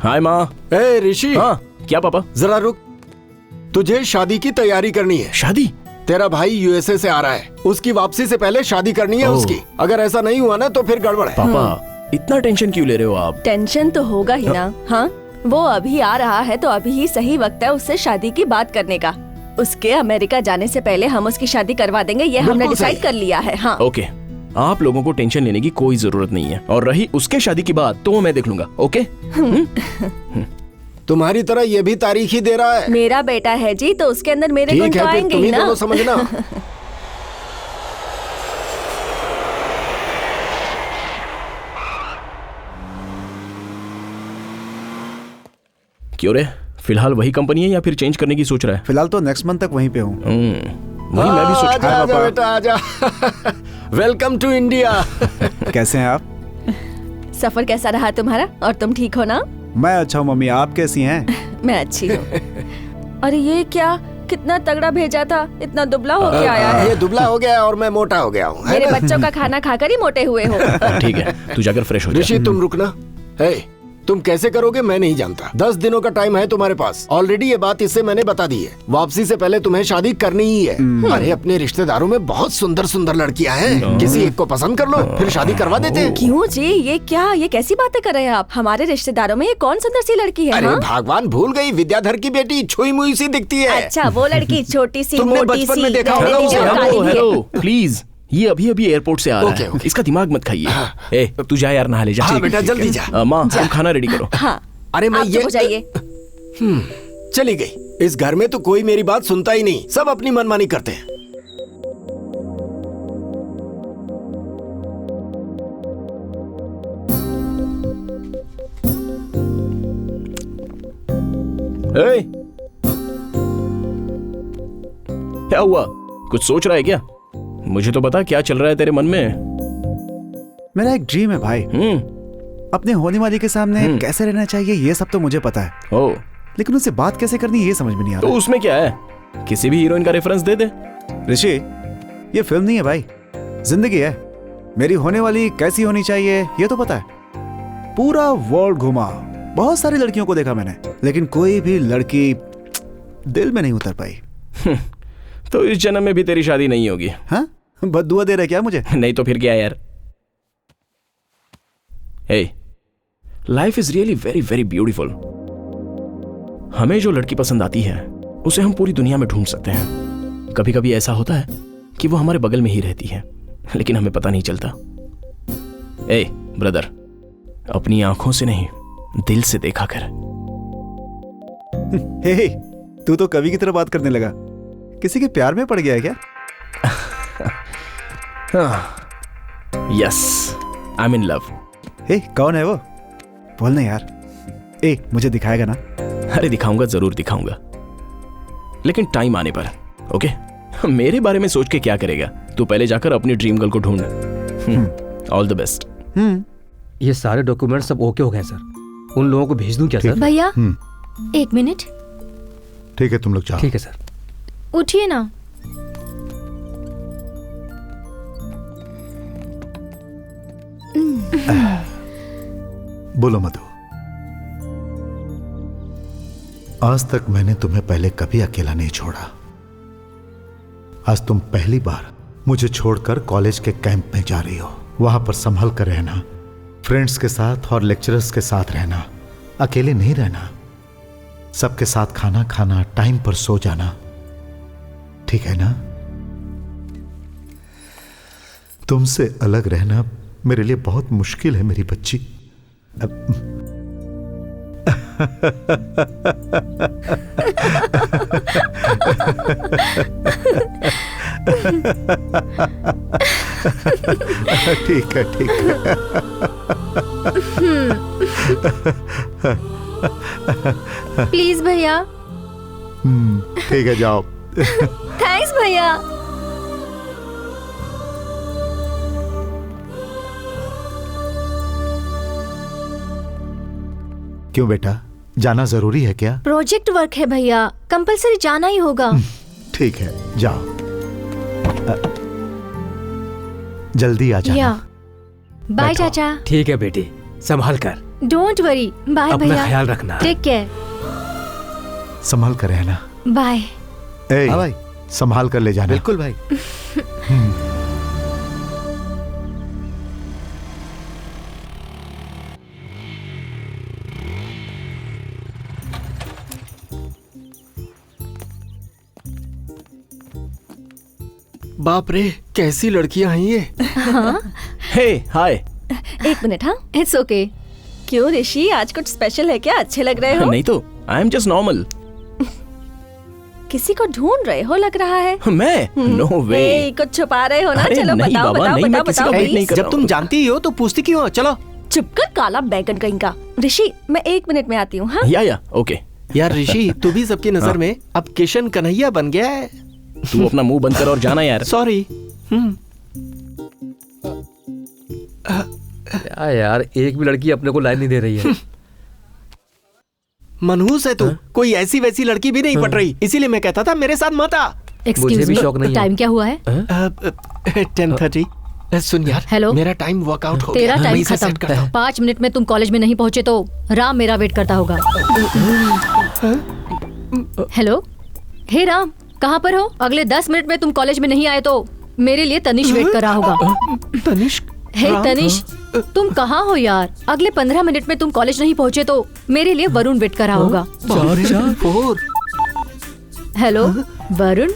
हाय माँ।
ए ऋषि।
हाँ क्या पापा?
जरा रुक, तुझे शादी की तैयारी करनी है।
शादी?
तेरा भाई यूएसए से आ रहा है, उसकी वापसी से पहले शादी करनी है उसकी। अगर ऐसा नहीं हुआ ना तो फिर गड़बड़ है।
पापा इतना टेंशन क्यों ले रहे हो आप?
टेंशन तो होगा ही ना। हाँ, वो अभी आ रहा है तो अभी ही सही वक्त है उससे शादी की बात करने का। उसके अमेरिका जाने से पहले हम उसकी शादी करवा देंगे, ये हमने डिसाइड कर लिया है। हाँ
ओके, आप लोगों को टेंशन लेने की कोई जरूरत नहीं है। और रही उसके शादी की बात तो वो मैं देख लूंगा। ओके?
तुम्हारी तरह ये भी तारीख ही दे रहा है।
मेरा बेटा है जी, तो उसके अंदर मेरे गुण तो आएंगे ही ना।
समझना।
क्यों रे, फिलहाल वही कंपनी है या फिर चेंज करने की सोच रहा है?
फिलहाल तो नेक्स्ट मंथ तक वहीं पे हूँ।
वही मैं भी सोच रहा
हूँ। बेटा आजा। Welcome to India.
कैसे हैं आप?
सफर कैसा रहा तुम्हारा? और तुम ठीक हो ना?
मैं अच्छा हूँ मम्मी, आप कैसी हैं?
मैं अच्छी हूँ। अरे ये क्या, कितना तगड़ा भेजा था, इतना दुबला हो के आया है।
ये दुबला हो गया और मैं मोटा हो गया हूँ।
मेरे बच्चों का खाना खाकर ही मोटे हुए हो।
ठीक है, तू जाकर फ्रेश हो जा।
ऋषि तुम रुकना। तुम कैसे करोगे मैं नहीं जानता। 10 दिनों का टाइम है तुम्हारे पास। ऑलरेडी ये बात इससे मैंने बता दी है, वापसी से पहले तुम्हें शादी करनी ही है। अरे अपने रिश्तेदारों में बहुत सुंदर सुंदर लड़कियां हैं, किसी एक को पसंद कर लो फिर शादी करवा देते हैं।
क्यों जी, ये क्या, ये कैसी बातें कर रहे हैं आप? हमारे रिश्तेदारों में ये कौन सुंदर सी लड़की है?
अरे भगवान भूल गई, विद्याधर की बेटी छुई मुई सी दिखती है।
अच्छा वो लड़की छोटी सी
तुमने
मोटी
बचपन
सी।
में देखा
होगा। हेलो प्लीज, ये अभी अभी एयरपोर्ट से आ रहा है। इसका दिमाग मत खाइए। ए, तू जा यार, नहा ले जा।
हाँ बेटा जल्दी जा।
माँ, तुम खाना रेडी करो।
हाँ,
अरे मैं
आप
ये
चुप हो जाइए।
चली गई। इस घर में तो कोई मेरी बात सुनता ही नहीं, सब अपनी मनमानी करते हैं।
ए, क्या हुआ? कुछ सोच रहा है क्या? मुझे तो बता क्या चल रहा है तेरे मन में।
मेरा एक ड्रीम है भाई। अपने होने वाली के सामने कैसे रहना चाहिए ये सब तो मुझे पता है।
ओ,
लेकिन उससे बात कैसे करनी ये समझ में नहीं आ
तो
रहा।
उसमें क्या है? किसी भी हीरोइन का रेफरेंस दे दे।
ऋषि, ये फिल्म नहीं है भाई, जिंदगी है। मेरी होने वाली कैसी होनी चाहिए ये तो पता है। पूरा वर्ल्ड घुमा, बहुत सारी लड़कियों को देखा मैंने, लेकिन कोई भी लड़की दिल में नहीं उतर पाई।
तो इस जन्म में भी तेरी शादी नहीं होगी।
हाँ, बद्दुआ दे रहे क्या मुझे?
नहीं तो फिर क्या यार। Hey, life is really very very beautiful. हमें जो लड़की पसंद आती है उसे हम पूरी दुनिया में ढूंढ सकते हैं। कभी कभी ऐसा होता है कि वो हमारे बगल में ही रहती है, लेकिन हमें पता नहीं चलता। ए ब्रदर, अपनी आंखों से नहीं दिल से देखा कर।
हे, तू तो कवि की तरह बात करने लगा। किसी के प्यार में पड़ गया है क्या?
Yes, I am in love.
Hey, कौन है वो? बोलना यार। ए, मुझे दिखाएगा ना?
अरे दिखाऊंगा, जरूर दिखाऊंगा, लेकिन टाइम आने पर। ओके? मेरे बारे में सोच के क्या करेगा? तू पहले जाकर अपनी ड्रीम गर्ल को ढूंढ। All the best.
ये सारे डॉक्यूमेंट सब ओके हो गए सर। उन लोगों को भेज दूं क्या सर?
भैया, एक मिनट।
ठीक है, तुम लोग जाओ।
ठीक है सर।
उठिए ना।
बोलो मधु। आज तक मैंने तुम्हें पहले कभी अकेला नहीं छोड़ा। आज तुम पहली बार मुझे छोड़कर कॉलेज के कैंप में जा रही हो। वहां पर संभल कर रहना, फ्रेंड्स के साथ और लेक्चरर्स के साथ रहना, अकेले नहीं रहना, सबके साथ खाना खाना, टाइम पर सो जाना, ठीक है ना? तुमसे अलग रहना मेरे लिए बहुत मुश्किल है मेरी बच्ची। ठीक है, ठीक है।
प्लीज भैया।
ठीक है, जाओ।
थैंक्स भैया।
क्यों बेटा, जाना जरूरी है क्या?
प्रोजेक्ट वर्क है भैया, कंपलसरी जाना ही होगा।
ठीक है, जाओ। जल्दी आ जाना।
बाय चाचा।
ठीक है बेटी, संभाल कर।
Don't worry. बाय
अपना
भैया।
ख्याल रखना।
Take care.
संभाल कर रहना।
बाय।
हाँ भाई, संभाल कर ले जाना।
बिल्कुल भाई।
बाप रे, कैसी लड़कियां हैं ये।
हे, हाय।
एक मिनट। हाँ, इट्स ओके। क्यों ऋषि, आज कुछ स्पेशल है क्या? अच्छे लग रहे हो।
नहीं तो, आई एम जस्ट नॉर्मल।
किसी को ढूंढ रहे हो लग रहा है।
मैं? नो वे।
कुछ छुपा रहे हो ना?
अरे
चलो
नहीं
बताओ
बाबा,
बताओ
नहीं, मैं
बताओ
किसी का
बताओ
वेट नहीं कर
प्लीज।
रहा
जब तुम जानती ही हो तो पूछती क्यों हो? चलो।
चुप कर काला बैगन कहीं का। ऋषि, मैं 1 मिनट में आती हूँ। हाँ,
या ओके।
यार ऋषि, तू भी सबकी नजर में अब किशन कन्हैया बन गया है।
तू अपना मुंह बंद कर और जाना यार।
सॉरी।
क्या यार, एक भी लड़की अपने को लाइन नहीं दे रही है।
मनहूस है तू। कोई ऐसी वैसी लड़की भी नहीं पट रही, इसीलिए मैं कहता था मेरे साथ मत आ।
एक्सक्यूज मी, टाइम क्या हुआ है?
10:30। सुन यार,
हेलो,
मेरा टाइम वर्कआउट हो
तेरा
गया।
टाइम
मैं इसे
खत्म।
सेट करता हूं।
5 मिनट में तुम कॉलेज में नहीं पहुंचे तो राम मेरा वेट करता होगा। हेलो, हे राम, कहाँ पर हो? अगले 10 मिनट में तुम कॉलेज में नहीं आए तो मेरे लिए तनिष वेट कर रहा होगा।
तनिष?
हे तनिष, तुम कहाँ हो यार? अगले 15 मिनट में तुम कॉलेज नहीं पहुंचे तो मेरे लिए वरुण वेट कर रहा होगा।
4
हेलो वरुण।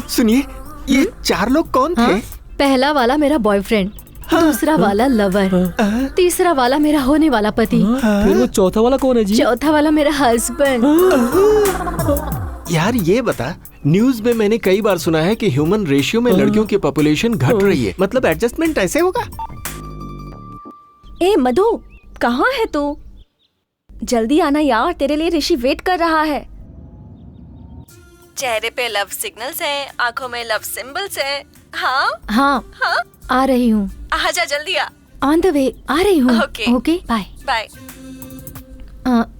सुनिए,
ये 4 लोग कौन थे?
हाँ? पहला वाला मेरा बॉयफ्रेंड, दूसरा वाला लवर, तीसरा वाला मेरा होने वाला पति,
फिर वो चौथा वाला कौन है जी?
चौथा वाला मेरा हस्बैंड।
यार ये बता, न्यूज में मैंने कई बार सुना है कि ह्यूमन रेशियो में लड़कियों की पॉपुलेशन घट रही है, मतलब एडजस्टमेंट ऐसे होगा?
ए मधु, कहाँ है तू? जल्दी आना यार, तेरे लिए ऋषि वेट कर रहा है। चेहरे पे लव सिग्नल्स हैं, आंखों में लव सिंबल्स हैं। हाँ
हाँ
हाँ,
आ रही हूँ।
आजा जल्दी आ।
ऑन द वे आ रही हूँ।
ओके।
Okay bye.
बाय।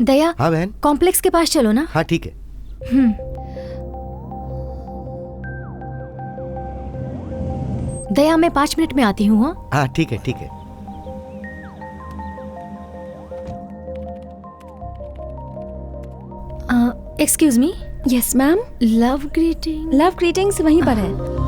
दया,
हाँ बहन।
कॉम्प्लेक्स के पास चलो ना।
हाँ ठीक है।
दया, मैं 5 मिनट में आती हूँ।
हाँ ठीक है ठीक है।
Excuse me.
Yes ma'am.
Love greetings
वहीं पर है।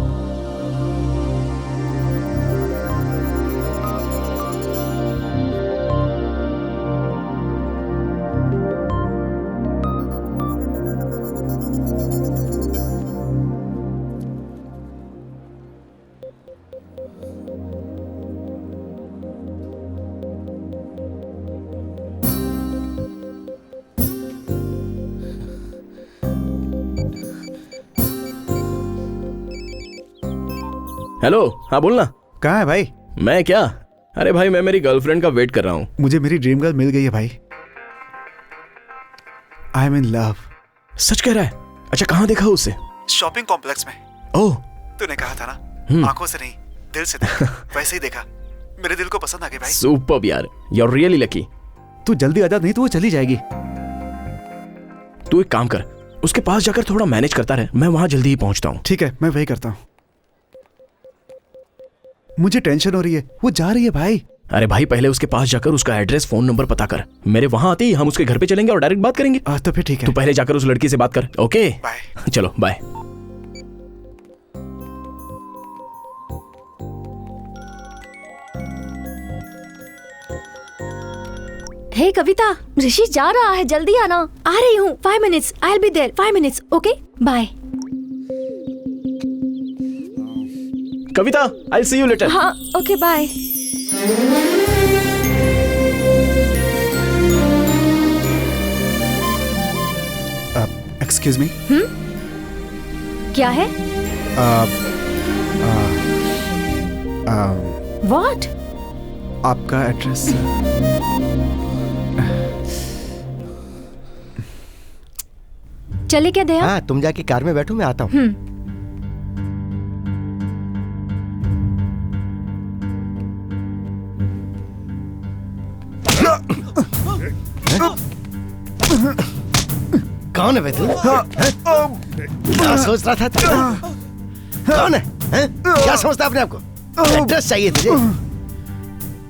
हेलो, हाँ बोलना।
कहाँ है भाई?
मैं क्या, अरे भाई मैं मेरी गर्लफ्रेंड का वेट कर रहा हूँ।
मुझे मेरी ड्रीम गर्ल मिल गई है भाई। आई एम इन लव।
सच कह रहा है? अच्छा कहाँ देखा उसे?
शॉपिंग कॉम्प्लेक्स में।
ओह,
तूने कहा था ना, आंखों से नहीं दिल से देखा। वैसे ही देखा, मेरे दिल को पसंद आ गई भाई।
सुपर्ब यार, यू आर रियली लकी।
तू जल्दी आजा, नहीं तो वो चली जाएगी।
तू एक काम कर, उसके पास जाकर थोड़ा मैनेज करता रहे, मैं वहां जल्दी ही पहुंचता हूँ।
ठीक है, मैं वही करता हूँ। मुझे टेंशन हो रही है, वो जा रही है भाई।
अरे भाई पहले उसके पास जाकर उसका एड्रेस फोन नंबर पता कर, मेरे वहां आते ही हम उसके घर पे चलेंगे और डायरेक्ट बात करेंगे।
तो फिर ठीक है।
तू पहले जाकर उस लड़की से बात कर। Okay
bye.
चलो बाय।
हे कविता,
ऋषि जा रहा है, जल्दी आना।
आ रही हूँ। 5 minutes, I'll be there. 5 minutes. Okay bye.
Kavita, I'll see you later.
हाँ ओके बाय।
Excuse me.
क्या है? What?
आपका एड्रेस?
चले क्या दया?
हाँ तुम जाके कार में बैठो, मैं आता हूँ। कौन है बे तू? क्या सोच रहा था तू? कौन है? क्या समझता अपने आप को? एड्रेस चाहिए तुझे?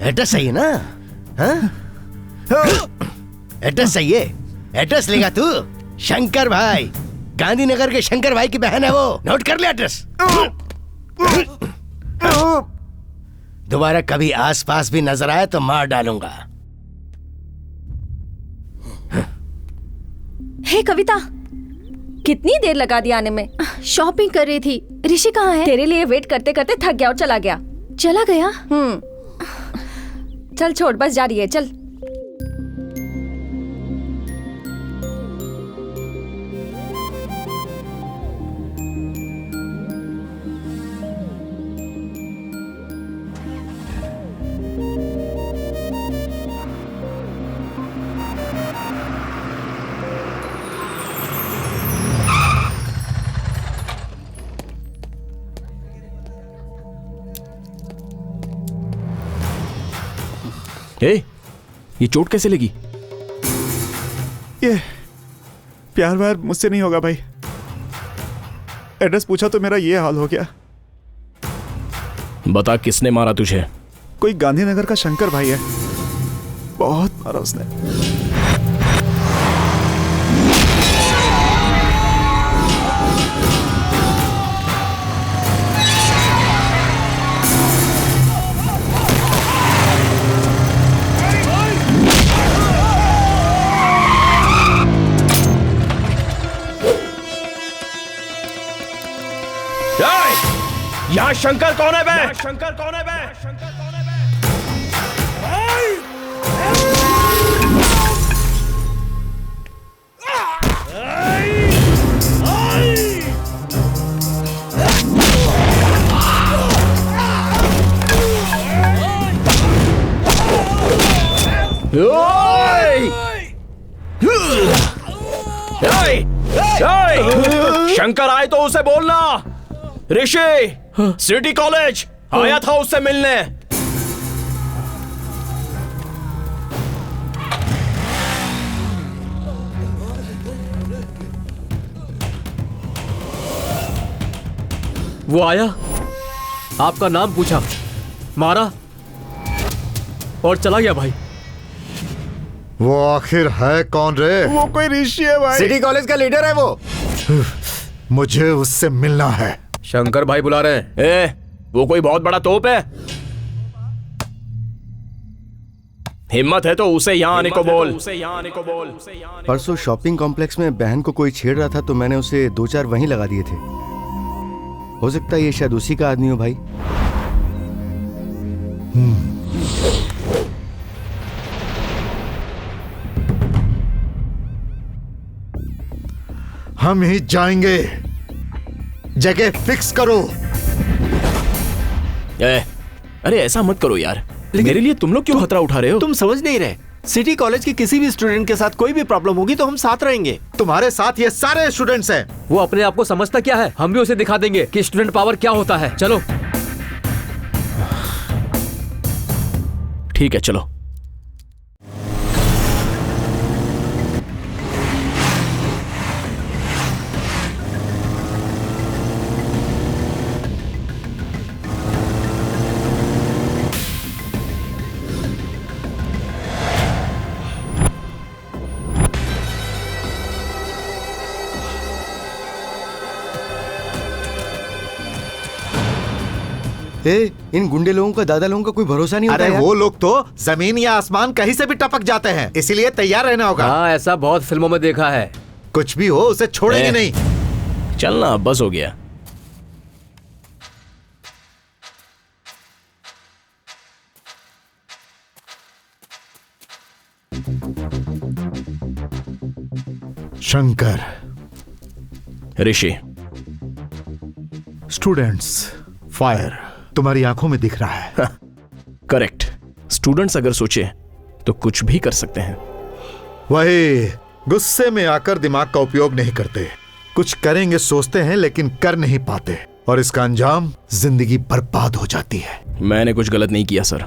एड्रेस चाहिए ना? एड्रेस चाहिए? एड्रेस लेगा तू? शंकर भाई, गांधीनगर के शंकर भाई की बहन है वो। नोट कर ले एड्रेस। दोबारा कभी आसपास भी नजर आए तो मार डालूंगा।
हे कविता, कितनी देर लगा दी आने में?
शॉपिंग कर रही थी। ऋषि कहाँ है?
तेरे लिए वेट करते करते थक गया और चला गया।
चला गया?
चल छोड़, बस जा रही है, चल।
ये चोट कैसे लगी?
ये प्यार व्यार मुझसे नहीं होगा भाई। एड्रेस पूछा तो मेरा ये हाल हो गया।
बता किसने मारा तुझे?
कोई गांधीनगर का शंकर भाई है, बहुत मारा उसने।
यहाँ शंकर कौन है बे? शंकर कौन है बे? शंकर आए तो उसे बोलना ऋषि सिटी कॉलेज आया था उससे मिलने।
वो आया, आपका नाम पूछा, मारा और चला गया भाई।
वो आखिर है कौन रे?
वो कोई ऋषि है भाई।
सिटी कॉलेज का लीडर है वो।
मुझे उससे मिलना है।
शंकर भाई बुला रहे हैं। वो कोई बहुत बड़ा तोप है? हिम्मत है तो उसे यहाँ आने को बोल।
परसों शॉपिंग कॉम्प्लेक्स में बहन को कोई छेड़ रहा था तो मैंने उसे 2-4 वहीं लगा दिए थे। हो सकता है ये शायद उसी का आदमी हो भाई।
हम ही जाएंगे। जगह फिक्स करो।
अरे ऐसा मत करो यार। मेरे लिए तुम लोग क्यों खतरा उठा रहे हो?
तुम समझ नहीं रहे। सिटी कॉलेज के किसी भी स्टूडेंट के साथ कोई भी प्रॉब्लम होगी तो हम साथ रहेंगे।
तुम्हारे साथ ये सारे स्टूडेंट्स हैं।
वो अपने आप को समझता क्या है? हम भी उसे दिखा देंगे कि स्टूडेंट पावर क्या होता है। चलो।
ठीक है चलो।
इन गुंडे लोगों का दादा लोगों का कोई भरोसा नहीं होता।
अरे वो लोग तो जमीन या आसमान कहीं से भी टपक जाते हैं, इसीलिए तैयार रहना होगा।
हाँ, ऐसा बहुत फिल्मों में देखा है।
कुछ भी हो उसे छोड़ेंगे नहीं।
चलना, बस हो गया।
शंकर,
ऋषि,
स्टूडेंट्स, फायर तुम्हारी आंखों में दिख रहा है।
करेक्ट। स्टूडेंट्स अगर सोचे तो कुछ भी कर सकते हैं।
वही गुस्से में आकर दिमाग का उपयोग नहीं करते। कुछ करेंगे सोचते हैं लेकिन कर नहीं पाते, और इसका अंजाम जिंदगी बर्बाद हो जाती है।
मैंने कुछ गलत नहीं किया सर।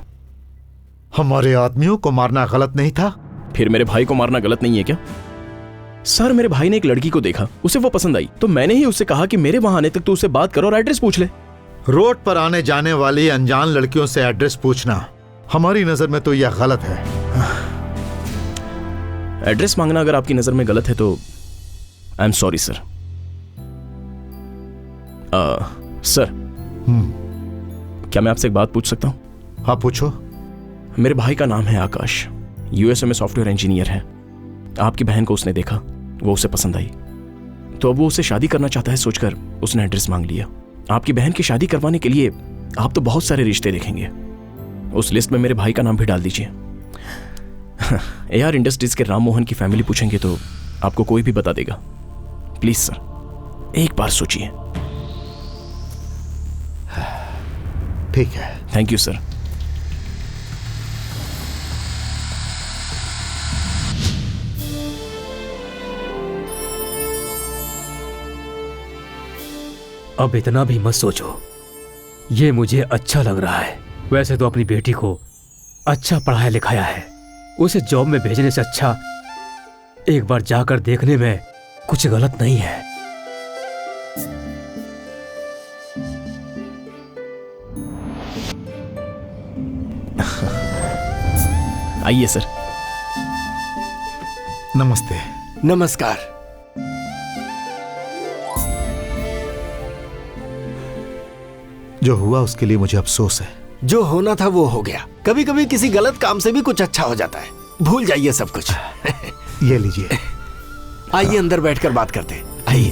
हमारे आदमियों को मारना गलत नहीं था?
फिर मेरे भाई को मारना गलत नहीं है क्या? सर, मेरे भाई ने एक लड़की को देखा, उसे वो पसंद आई, तो मैंने ही उससे कहा कि मेरे वहां आने तक तू उससे बात करो और एड्रेस पूछ ले।
रोड पर आने जाने वाली अनजान लड़कियों से एड्रेस पूछना हमारी नजर में तो यह गलत है।
एड्रेस मांगना अगर आपकी नजर में गलत है तो आई एम सॉरी सर। सर, क्या मैं आपसे एक बात पूछ सकता हूं?
हाँ, पूछो।
मेरे भाई का नाम है आकाश, यूएसए में सॉफ्टवेयर इंजीनियर है। आपकी बहन को उसने देखा, वो उसे पसंद आई, तो अब वो उसे शादी करना चाहता है सोचकर उसने एड्रेस मांग लिया। आपकी बहन की शादी करवाने के लिए आप तो बहुत सारे रिश्ते देखेंगे, उस लिस्ट में मेरे भाई का नाम भी डाल दीजिए। एआर इंडस्ट्रीज के राम मोहन की फैमिली पूछेंगे तो आपको कोई भी बता देगा। प्लीज सर, एक बार सोचिए।
ठीक है।
Thank you sir.
अब इतना भी मत सोचो, ये मुझे अच्छा लग रहा है। वैसे तो अपनी बेटी को अच्छा पढ़ाया लिखाया है, उसे जॉब में भेजने से अच्छा एक बार जाकर देखने में कुछ गलत नहीं है।
आइए सर।
नमस्ते।
नमस्कार।
जो हुआ उसके लिए मुझे अफसोस है।
जो होना था वो हो गया। कभी कभी किसी गलत काम से भी कुछ अच्छा हो जाता है। भूल जाइए सब कुछ।
ये लीजिए।
आइए अंदर बैठकर बात करते हैं। आइए।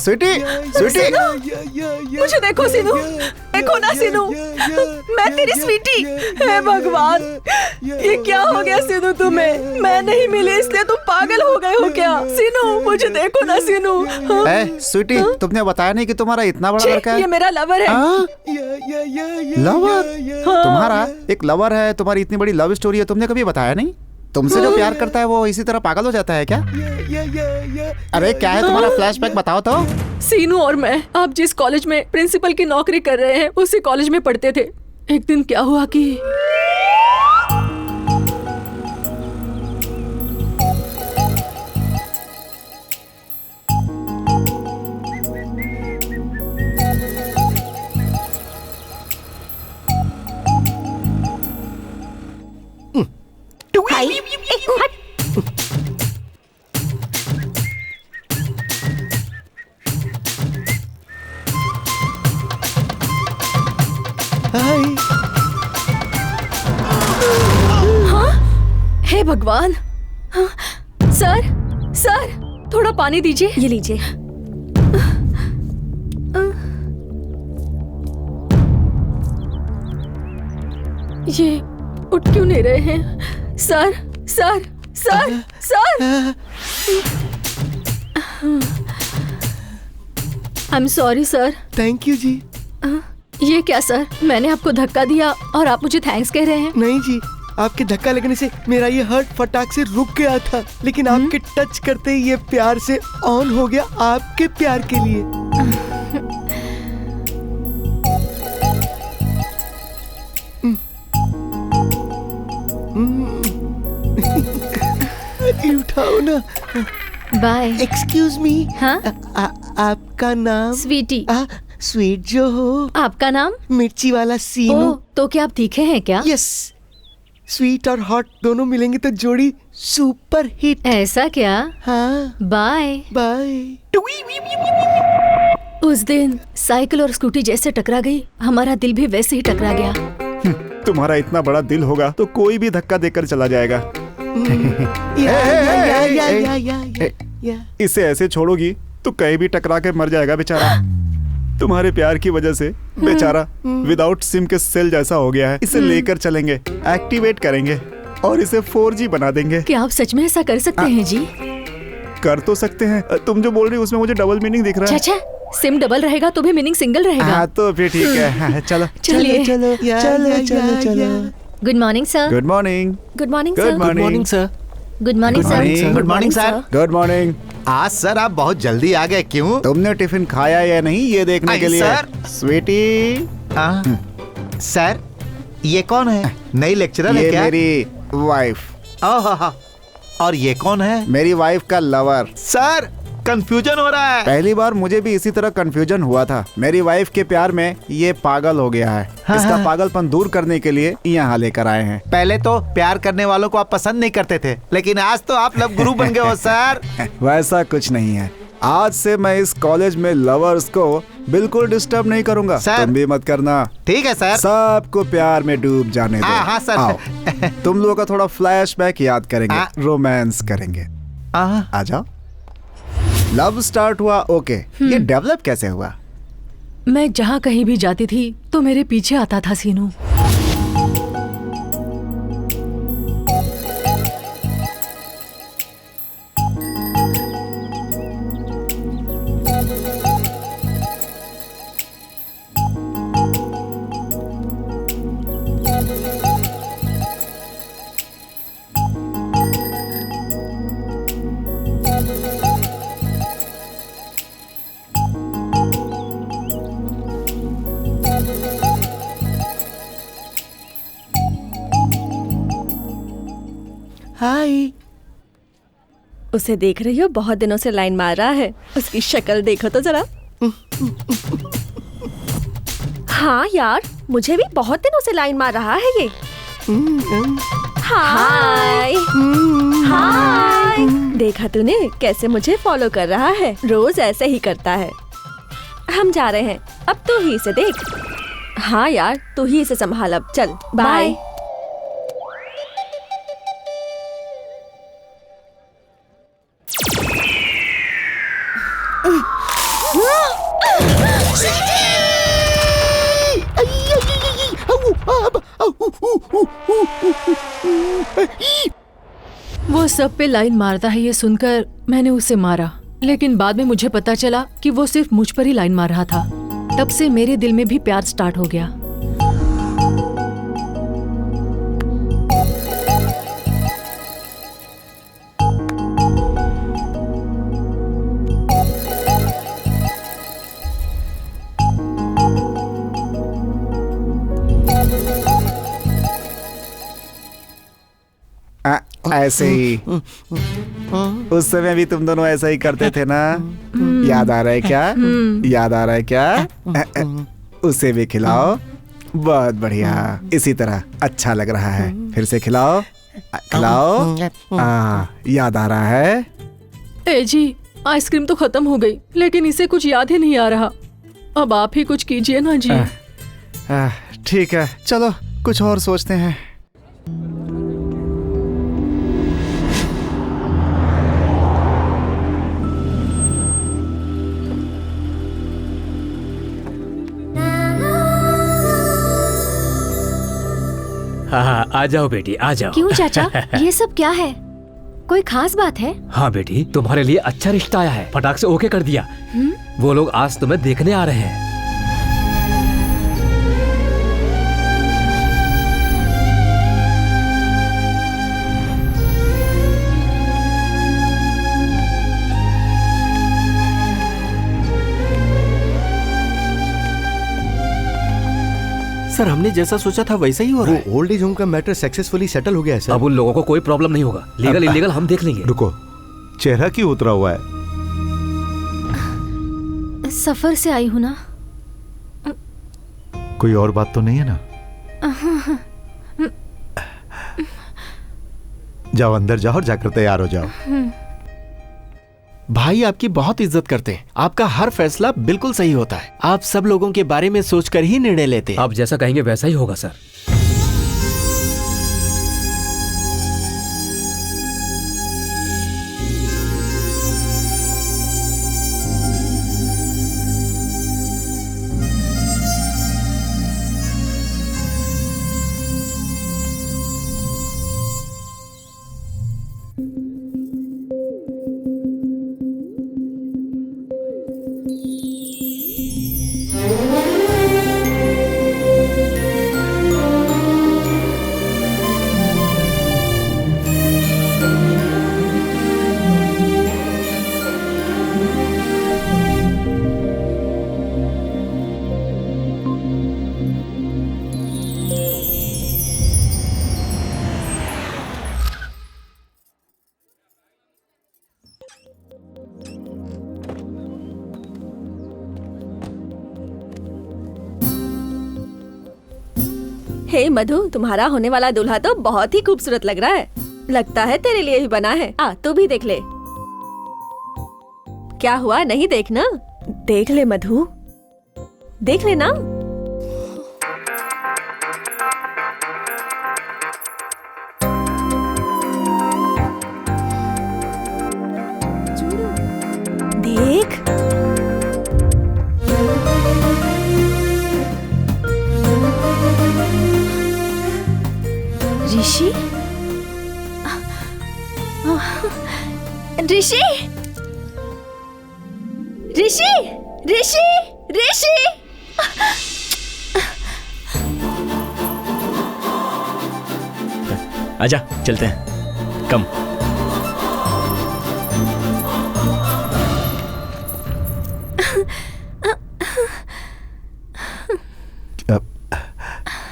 स्वीटी,
सीनू, मुझे देखो सीनू, देखो ना सीनू, मैं तेरी स्वीटी। हे भगवान, ये क्या हो गया सीनू तुम्हें? मैं नहीं मिली इसलिए तुम पागल हो गए हो क्या? सीनू मुझे देखो ना सीनू।
स्वीटी, तुमने बताया नहीं कि तुम्हारा इतना बड़ा लड़का है?
ये मेरा लवर है।
लवर? तुम्हारा एक लवर है? तुम्हारी इतनी बड़ी लव स्टोरी है, तुमने कभी बताया नहीं? तुमसे जो प्यार करता है वो इसी तरह पागल हो जाता है क्या? अरे क्या है तुम्हारा फ्लैशबैक, बताओ तो।
सीनू और मैं आप जिस कॉलेज में प्रिंसिपल की नौकरी कर रहे हैं उसी कॉलेज में पढ़ते थे। एक दिन क्या हुआ कि हे भगवान। सर, सर थोड़ा पानी दीजिए।
ये लीजिए।
ये उठ क्यों नहीं रहे हैं? Sir, sir, sir, sir. I am sorry sir.
Thank you जी।
ये क्या सर, मैंने आपको धक्का दिया और आप मुझे थैंक्स कह रहे हैं?
नहीं जी, आपके धक्का लगने से मेरा ये हार्ट फटाक से रुक गया था, लेकिन आपके टच करते ही ये प्यार से ऑन हो गया, आपके प्यार के लिए। उठाओ ना।
बाय।
एक्सक्यूज मी।
हाँ?
आपका नाम?
स्वीटी।
स्वीट जो हो।
आपका नाम?
मिर्ची वाला सीनू।
तो क्या आप तीखे हैं क्या?
यस। स्वीट और हॉट दोनों मिलेंगे तो जोड़ी सुपर हिट।
ऐसा क्या?
हाँ।
Bye
bye.
उस दिन साइकिल और स्कूटी जैसे टकरा गई, हमारा दिल भी वैसे ही टकरा गया।
तुम्हारा इतना बड़ा दिल होगा तो कोई भी धक्का देकर चला जाएगा। इसे ऐसे छोड़ोगी तो कहीं भी टकरा के मर जाएगा बेचारा। तुम्हारे प्यार की वजह से बेचारा विदाउट सिम के सेल जैसा हो गया है। इसे लेकर चलेंगे, एक्टिवेट करेंगे और इसे 4G बना देंगे।
क्या आप सच में ऐसा कर सकते हैं जी?
कर तो सकते हैं। तुम जो बोल रही हो उसमें मुझे डबल मीनिंग दिख रहा है।
अच्छा, सिम डबल रहेगा तो भी मीनिंग सिंगल रहेगा।
हाँ तो फिर ठीक है। चलो
चलिए।
चलो चलो चलो चलो।
Good morning sir.
Good morning.
Good morning
good
sir.
Morning
sir.
Good morning sir.
Good morning sir.
Good morning.
आज सर आप बहुत जल्दी आ गए, क्यों?
तुमने टिफिन खाया या नहीं ये देखने के लिए।
सर।
स्वीटी।
सर ये कौन है? नई लेक्चरर है
ये
क्या?
मेरी वाइफ।
और ये कौन है?
मेरी वाइफ का लवर।
सर कंफ्यूजन हो रहा है।
पहली बार मुझे भी इसी तरह कंफ्यूजन हुआ था। मेरी वाइफ के प्यार में ये पागल हो गया है। इसका पागलपन दूर करने के लिए यहाँ लेकर आए हैं।
पहले तो प्यार करने वालों को आप पसंद नहीं करते थे, लेकिन आज तो आप लव गुरु बन गए हो सर।
वैसा कुछ नहीं है। आज से मैं इस कॉलेज में लवर्स को बिल्कुल डिस्टर्ब नहीं करूंगा। तुम भी मत करना।
ठीक है सर।
सबको प्यार में डूब जाने दो।
हाँ सर।
आओ, तुम लोगों का थोड़ा फ्लैशबैक याद करेंगे, रोमांस करेंगे। आ जाओ। लव स्टार्ट हुआ, ओके। ये डेवलप कैसे हुआ?
मैं जहाँ कहीं भी जाती थी तो मेरे पीछे आता था सीनू।
हाय।
उसे देख रही हो? बहुत दिनों से लाइन मार रहा है। उसकी शक्ल देखो तो जरा। हाँ यार, मुझे भी बहुत दिनों से लाइन मार रहा है ये। हाय हाय। देखा तूने कैसे मुझे फॉलो कर रहा है? रोज ऐसे ही करता है। हम जा रहे हैं, अब तू ही इसे देख। हाँ यार, तू ही इसे संभाल अब। चल बाय। वो सब पे लाइन मारता है, ये सुनकर मैंने उसे मारा, लेकिन बाद में मुझे पता चला कि वो सिर्फ मुझ पर ही लाइन मार रहा था। तब से मेरे दिल में भी प्यार स्टार्ट हो गया।
ऐसे ही उस समय भी तुम दोनों ऐसा ही करते थे ना? याद आ रहा है क्या? याद आ रहा है क्या? उसे भी खिलाओ। बहुत बढ़िया, इसी तरह अच्छा लग रहा है। फिर से खिलाओ, खिलाओ। याद आ रहा है?
ए जी, आइसक्रीम तो खत्म हो गई, लेकिन इसे कुछ याद ही नहीं आ रहा। अब आप ही कुछ कीजिए ना जी।
ठीक है, चलो कुछ और सोचते हैं।
हाँ, आ जाओ बेटी, आ जाओ।
क्यों चाचा, ये सब क्या है? कोई खास बात है?
हाँ बेटी, तुम्हारे लिए अच्छा रिश्ता आया है। फटाक से ओके कर दिया। वो लोग आज तुम्हें देखने आ रहे हैं।
सर, हमने जैसा सोचा था वैसा ही हो रहा है।
वो ओल्ड एज होम का मैटर सक्सेसफुली सेटल हो गया है सर।
अब उन लोगों को कोई प्रॉब्लम नहीं होगा। लीगल इलीगल हम देख लेंगे।
रुको, चेहरा क्यों उतरा हुआ है?
सफर से आई हूँ ना।
कोई और बात तो नहीं है ना? जाओ अंदर जाओ और जाकर तैयार हो जाओ।
भाई आपकी बहुत इज्जत करते हैं। आपका हर फैसला बिल्कुल सही होता है। आप सब लोगों के बारे में सोचकर ही निर्णय लेते हैं।
आप जैसा कहेंगे वैसा ही होगा सर।
हे मधु, तुम्हारा होने वाला दूल्हा तो बहुत ही खूबसूरत लग रहा है। लगता है तेरे लिए ही बना है। तू भी देख ले। क्या हुआ, नहीं देखना? देख ले मधु, देख ले ना। देख, ऋषि, ऋषि, ऋषि, ऋषि, ऋषि।
आजा, चलते हैं। कम।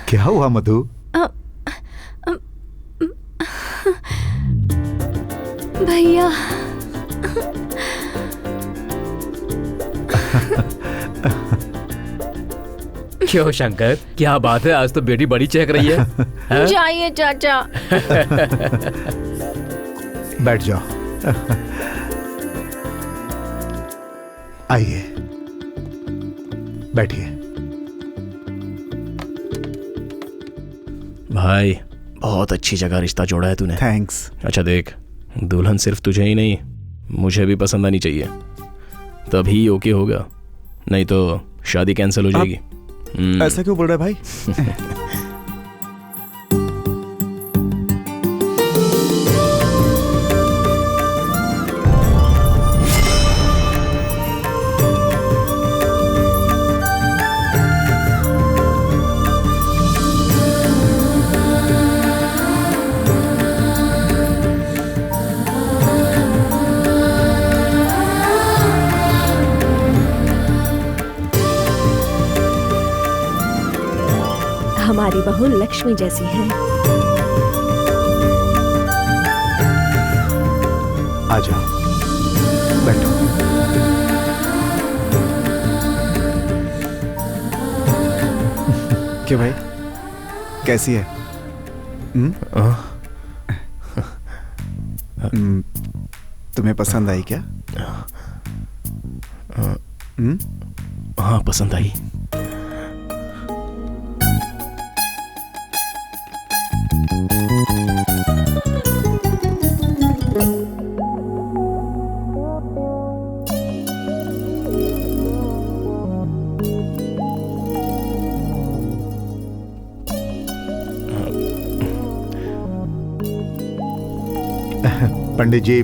क्या हुआ मधु?
भैया,
क्यों शंकर, क्या बात है? आज तो बेटी बड़ी चहक रही है। हाँ?
जाइए चाचा।
बैठ जाओ। आइए, बैठिए।
भाई, बहुत अच्छी जगह रिश्ता जोड़ा है तूने।
थैंक्स।
अच्छा देख, दुल्हन सिर्फ तुझे ही नहीं, मुझे भी पसंद आनी चाहिए, तभी ओके होगा, नहीं तो शादी कैंसिल हो जाएगी।
ऐसा क्यों बोल रहा है भाई?
हमारी बहू लक्ष्मी जैसी है।
आ जाओ, बैठो।
क्यों भाई, कैसी है? तुम्हें पसंद आई क्या?
हाँ, पसंद आई।
पंडित जी।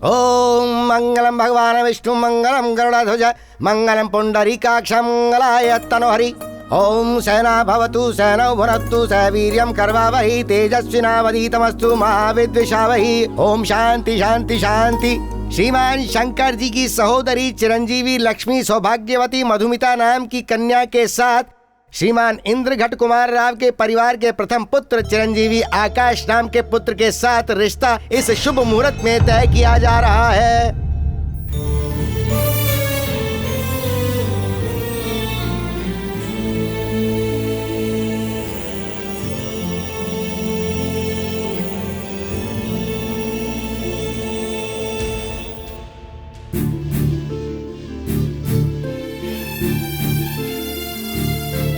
ओम मंगलम भगवान विष्णु मंगलम गरुड़ध्वज मंगलम पुंडरीकाक्ष मंगलाय तनोहरि। ओम सेना भवतु सेनौ भुनक्तु सवीर्यं कर्वावहि तेजस्विनावधीतमस्तु महाविद्विषावहि। ओम शांति शांति शांति। श्रीमान शंकर जी की सहोदरी चिरंजीवी लक्ष्मी सौभाग्यवती मधुमिता नाम की कन्या के साथ श्रीमान इंद्रघट कुमार राव के परिवार के प्रथम पुत्र चिरंजीवी आकाश नाम के पुत्र के साथ रिश्ता इस शुभ मुहूर्त में तय किया जा रहा है।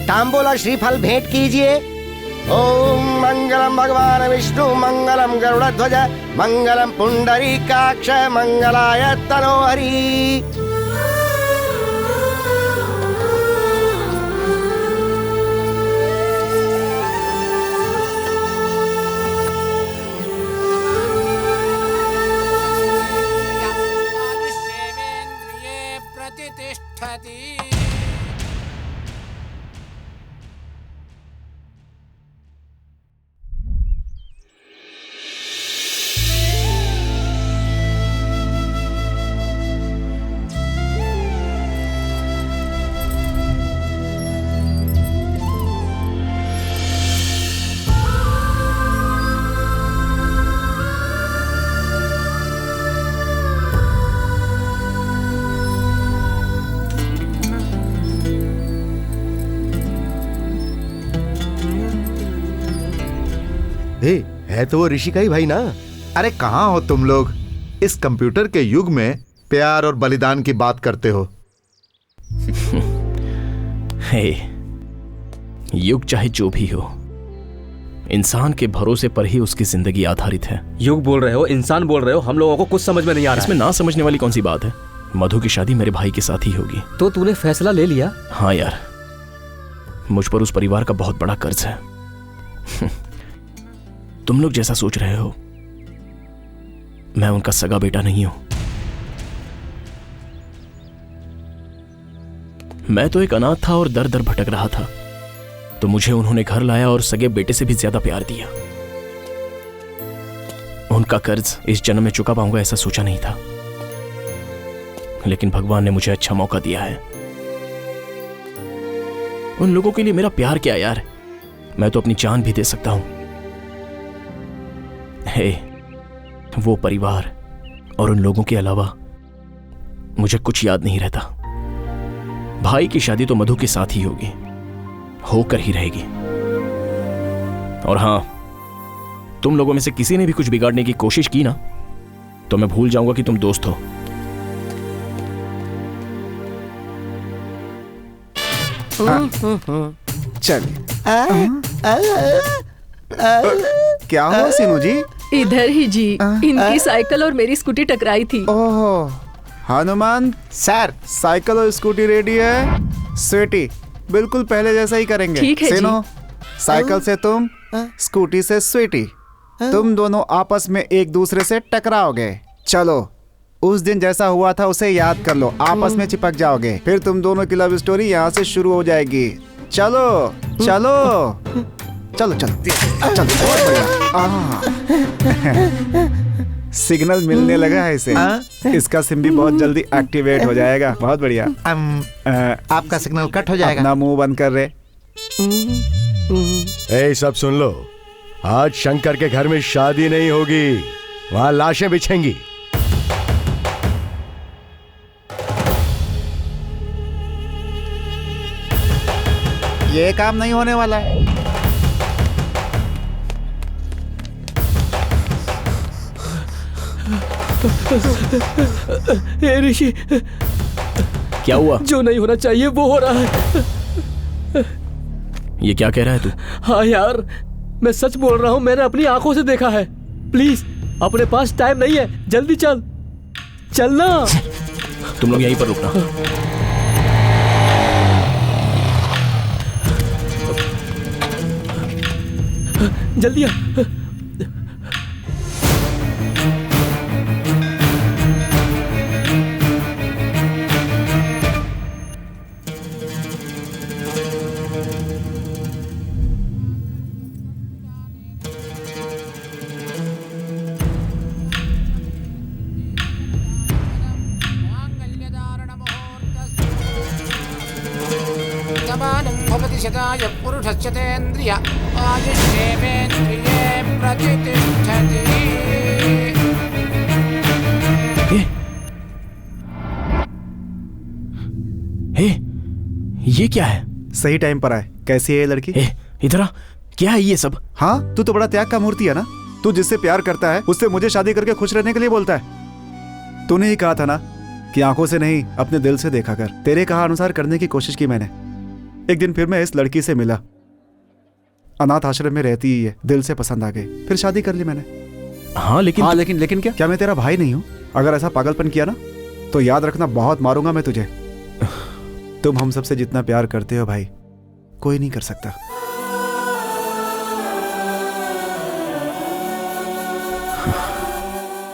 तांबूल और श्रीफल भेंट कीजिए। ओम मंगलम भगवान विष्णु मंगलम गरुड़ध्वज मंगलम पुंडरीकाक्ष मंगलाय तनोहरि।
है तो वो ऋषि का ही भाई ना।
अरे कहाँ हो तुम लोग? इस कंप्यूटर के युग में प्यार और बलिदान की बात करते हो।
हे, युग चाहे जो भी हो, इंसान के भरोसे पर ही उसकी जिंदगी आधारित है।
युग बोल रहे हो, इंसान बोल रहे हो, हम लोगों को कुछ समझ में नहीं आ रहा।
इसमें ना समझने वाली कौन सी बात है? मधु की शादी मेरे भाई के साथ ही होगी।
तो तूने फैसला ले लिया?
हाँ यार, मुझ पर उस परिवार का बहुत बड़ा कर्ज है। तुम लोग जैसा सोच रहे हो, मैं उनका सगा बेटा नहीं हूं। मैं तो एक अनाथ था और दर दर भटक रहा था, तो मुझे उन्होंने घर लाया और सगे बेटे से भी ज्यादा प्यार दिया। उनका कर्ज इस जन्म में चुका पाऊंगा ऐसा सोचा नहीं था, लेकिन भगवान ने मुझे अच्छा मौका दिया है। उन लोगों के लिए मेरा प्यार क्या यार, मैं तो अपनी जान भी दे सकता हूं। हे, वो परिवार और उन लोगों के अलावा मुझे कुछ याद नहीं रहता। भाई की शादी तो मधु के साथ ही होगी, होकर ही रहेगी। और हां, तुम लोगों में से किसी ने भी कुछ बिगाड़ने की कोशिश की ना, तो मैं भूल जाऊंगा कि तुम दोस्त हो।
चलिए। क्या हुआ सीनू जी?
इधर ही जी, इनकी साइकिल और मेरी स्कूटी टकराई थी।
ओह, हनुमान सर, साइकिल और स्कूटी रेडी है। स्वीटी, बिल्कुल पहले जैसा ही करेंगे।
ठीक है
सीनू, साइकिल से तुम, स्कूटी से स्वीटी, तुम दोनों आपस में एक दूसरे से टकराओगे। चलो, उस दिन जैसा हुआ था उसे याद कर लो, आपस में चिपक जाओगे, फिर तुम दोनों की लव स्टोरी यहाँ से शुरू हो जाएगी। चलो चलो चलो चलो चलो, बहुत बढ़िया। सिग्नल मिलने लगा है इसे, इसका सिम भी बहुत जल्दी एक्टिवेट हो जाएगा। बहुत बढ़िया।
आपका सिग्नल कट हो जाएगा।
अपना मुंह बंद कर रहे।
ए सब सुन लो, आज शंकर के घर में शादी नहीं होगी, वहां लाशें बिछेंगी।
ये काम नहीं होने वाला है।
हे ऋषि, क्या हुआ?
जो नहीं होना चाहिए वो हो रहा है।
ये क्या कह रहा है तू?
हाँ यार, मैं सच बोल रहा हूँ, मैंने अपनी आंखों से देखा है। प्लीज, अपने पास टाइम नहीं है, जल्दी चल, चलना।
तुम लोग यहीं पर रुकना।
जल्दी आ।
शताय पुरुषस्य तेन्द्रिय आयुष्येवेन्द्रिये प्रतिष्ठति।
ये क्या है?
सही टाइम पर आए। कैसी है ये लड़की?
इधर आ। क्या है ये सब?
हाँ, तू तो बड़ा त्याग का मूर्ति है ना। तू जिससे प्यार करता है उससे मुझे शादी करके खुश रहने के लिए बोलता है। तूने ही कहा था ना कि आंखों से नहीं अपने दिल से देखा कर। तेरे कहा अनुसार करने की कोशिश की मैंने। एक दिन फिर मैं इस लड़की से मिला, अनाथ आश्रम में रहती ही है, दिल से पसंद आ गई, फिर शादी कर ली मैंने।
हाँ लेकिन
क्या मैं तेरा भाई नहीं हूँ? अगर ऐसा पागलपन किया ना तो याद रखना, बहुत मारूंगा मैं तुझे। तुम हम सबसे जितना प्यार करते हो भाई, कोई नहीं कर सकता।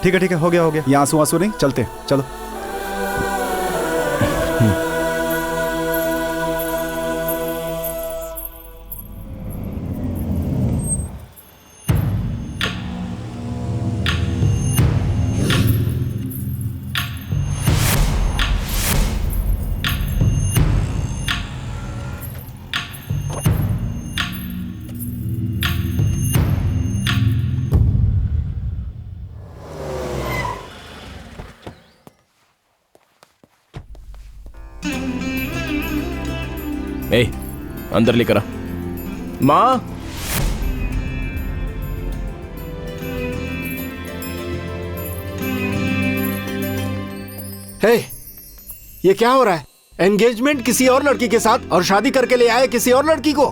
ठीक है, हो गया। ये आंसू नहीं, चलते, चलो।
अंदर लेकर आ। माँ,
ये क्या हो रहा है? एंगेजमेंट किसी और लड़की के साथ और शादी करके ले आए किसी और लड़की को।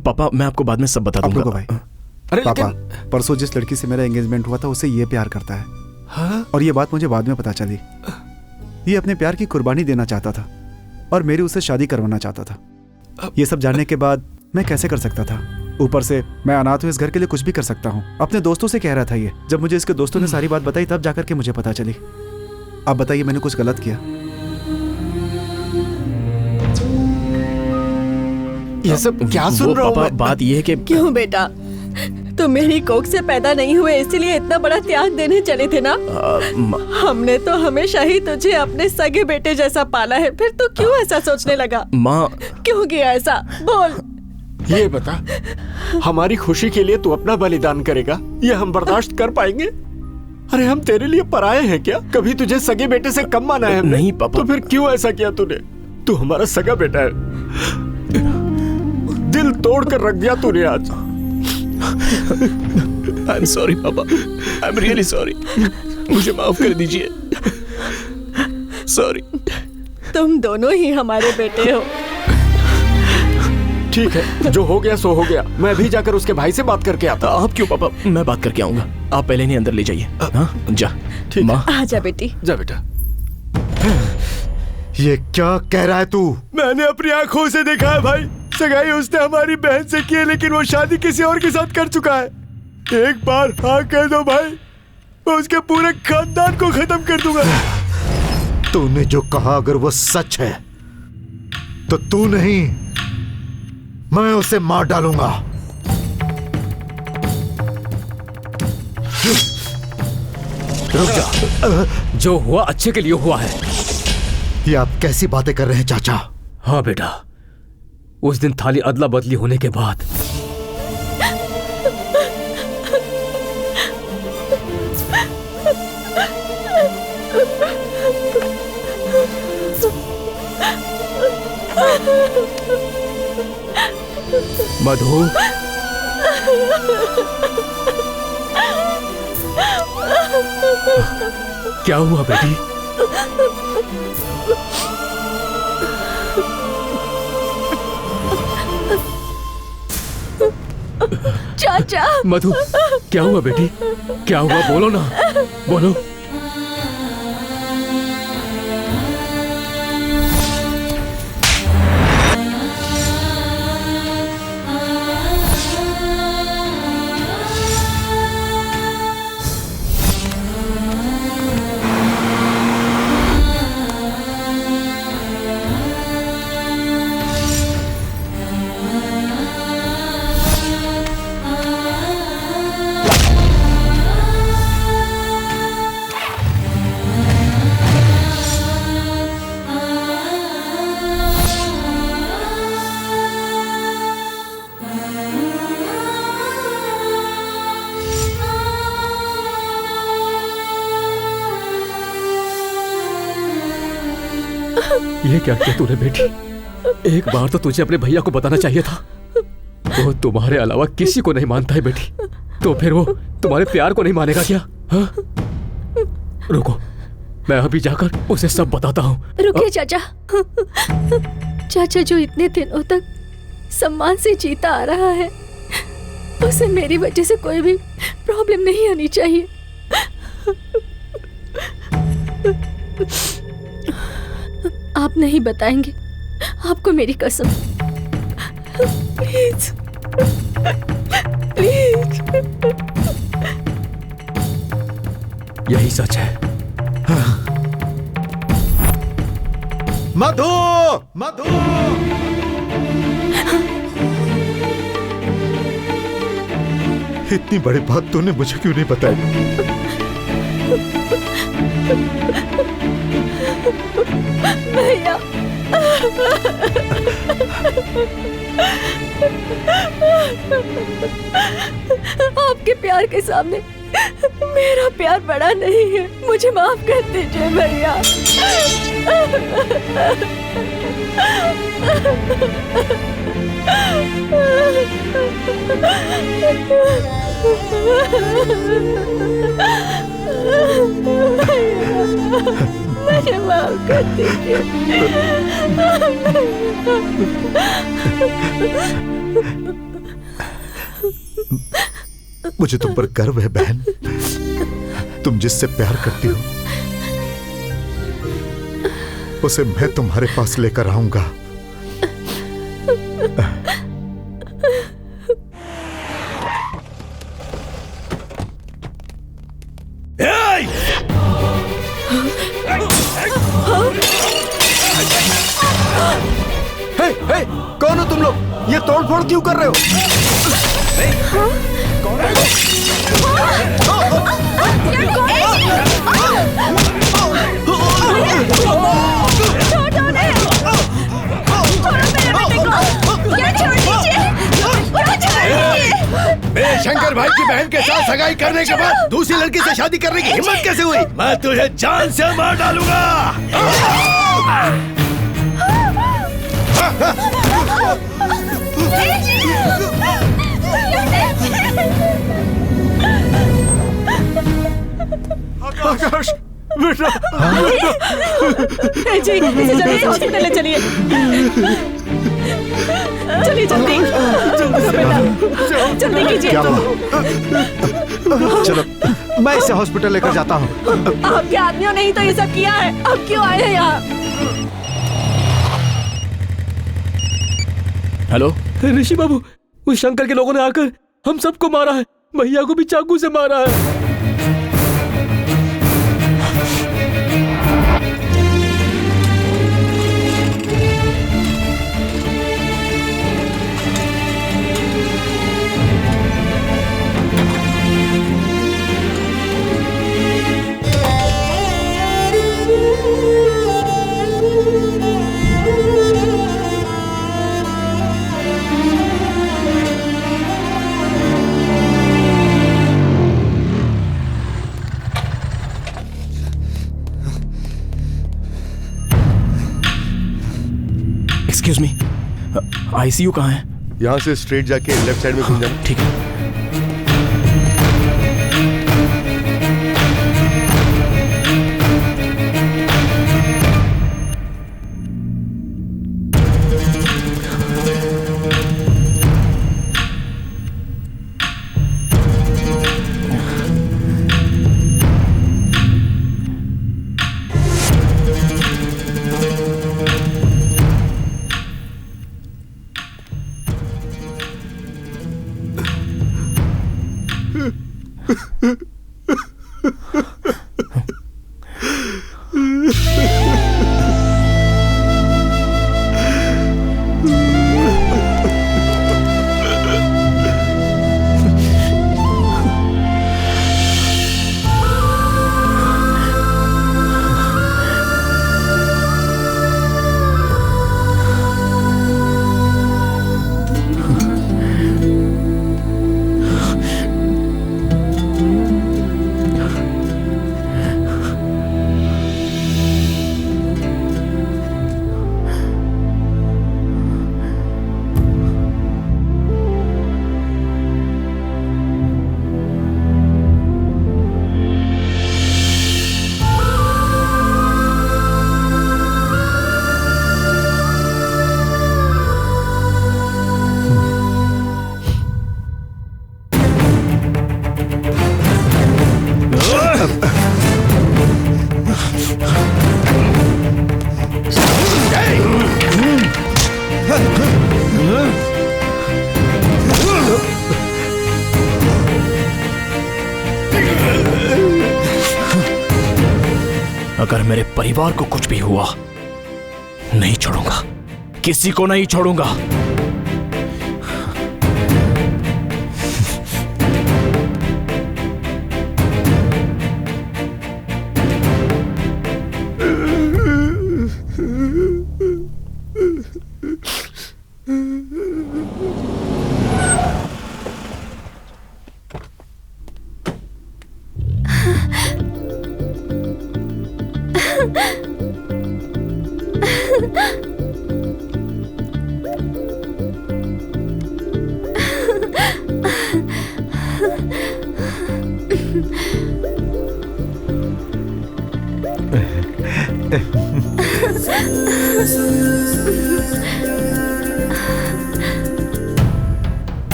पापा, मैं आपको बाद में सब बता दूंगा।
भाई, अरे पापा, परसों जिस लड़की से मेरा एंगेजमेंट हुआ था उससे ये प्यार करता है। हाँ? और ये बात मुझे बाद में पता चली। ये अपने प्यार की कुर्बानी देना चाहता था और मेरी उससे शादी करवाना चाहता था। ये सब जानने के बाद मैं कैसे कर सकता था? ऊपर से मैं अनाथ हूँ, इस घर के लिए कुछ भी कर सकता हूँ। अपने दोस्तों से कह रहा था ये। जब मुझे इसके दोस्तों ने सारी बात बताई तब जाकर के मुझे पता चली। अब बताइए, मैंने कुछ गलत किया?
ये सब क्या सुन रहा हूँ मैं?
बात ये है कि
क्यों बेटा, तो मेरी कोख से पैदा नहीं हुए इसलिए इतना बड़ा त्याग देने चले थे ना? हमने तो हमेशा ही तुझे अपने सगे बेटे जैसा पाला है, फिर तू क्यों ऐसा सोचने लगा?
माँ,
क्यों किया ऐसा? बोल।
ये बता, हमारी खुशी के लिए तू अपना बलिदान करेगा, ये हम बर्दाश्त कर पाएंगे? अरे हम तेरे लिए पराये हैं क्या? कभी तुझे सगे बेटे से कम माना है?
नहीं पापा।
तो फिर क्यों ऐसा किया तूने? तू हमारा सगा बेटा है, दिल तोड़ कर रख दिया तूने आज।
I'm sorry पापा, I'm really sorry। मुझे माफ कर दीजिए। Sorry।
तुम दोनों ही हमारे बेटे हो।
ठीक है, जो हो गया सो हो गया। मैं भी जाकर उसके भाई से बात करके आता।
आप क्यों पापा? मैं बात करके आऊंगा। आप पहले नहीं अंदर ले जाइए। हाँ, जा।
ठीक
है।
आजा बेटी।
जा बेटा।
ये क्या कह रहा है तू?
मैंने अपनी आंखों से देखा है भाई। सगाई उसने हमारी बहन से की है, लेकिन वो शादी किसी और के साथ कर चुका है। एक बार हाँ कह दो भाई, मैं उसके पूरे खानदान को खत्म कर दूंगा।
तूने जो कहा अगर वो सच है तो तू नहीं, मैं उसे मार डालूंगा।
रुक जा। जो हुआ अच्छे के लिए हुआ है।
ये आप कैसी बातें कर रहे हैं चाचा?
हाँ बेटा, उस दिन थाली अदला बदली होने के बाद मधु, क्या हुआ बेटी?
चाचा।
मधु, क्या हुआ बेटी? क्या हुआ? बोलो ना, बोलो। ये क्या किया तूने बेटी? एक बार तो तुझे अपने भैया को बताना चाहिए था। वो तुम्हारे अलावा किसी को नहीं मानता है बेटी, तो फिर वो तुम्हारे प्यार को नहीं मानेगा क्या? हाँ? रुको, मैं अभी जाकर उसे सब बताता हूँ।
रुकिए चाचा। चाचा जो इतने दिनों तक सम्मान से जीता आ रहा है, उसे मेरी वजह से कोई भी प्रॉब्लम नहीं आनी चाहिए। आप नहीं बताएंगे, आपको मेरी कसम। Please please.
यही सच है।
मधु, मधु, इतनी बड़ी बात तूने मुझे क्यों नहीं बताई?
भैया, आपके प्यार के सामने मेरा प्यार बड़ा नहीं है। मुझे माफ कर दीजिए भैया। मुझे माफ कर दीजिए।
मुझे तुम पर गर्व है बहन। तुम जिससे प्यार करती हो उसे मैं तुम्हारे पास लेकर आऊंगा।
हे, कौन हो तुम लोग? ये तोड़फोड़ क्यों कर रहे हो? कौन है?
मेरे शंकर भाई की बहन के साथ सगाई करने के बाद दूसरी लड़की से शादी करने की हिम्मत कैसे हुई? मैं तुझे जान से मार डालूंगा।
आकाश, बेटा,
जी, इसे जल्दी से हॉस्पिटल ले चलिए। चलिए जल्दी, जल्दी कीजिए।
चलो, मैं इसे हॉस्पिटल लेकर जाता हूँ।
आपके आदमियों ने ही तो ये सब किया है। अब क्यों आए हैं यहाँ?
हेलो ऋषि बाबू, उस शंकर के लोगों ने आकर हम सबको मारा है। भैया को भी चाकू से मारा है।
एक्सक्यूज मी, आईसीयू कहाँ है?
यहाँ से स्ट्रेट जाके लेफ्ट साइड में घूम जाना।
ठीक है। अगर मेरे परिवार को कुछ भी हुआ, नहीं छोड़ूंगा, किसी को नहीं छोड़ूंगा।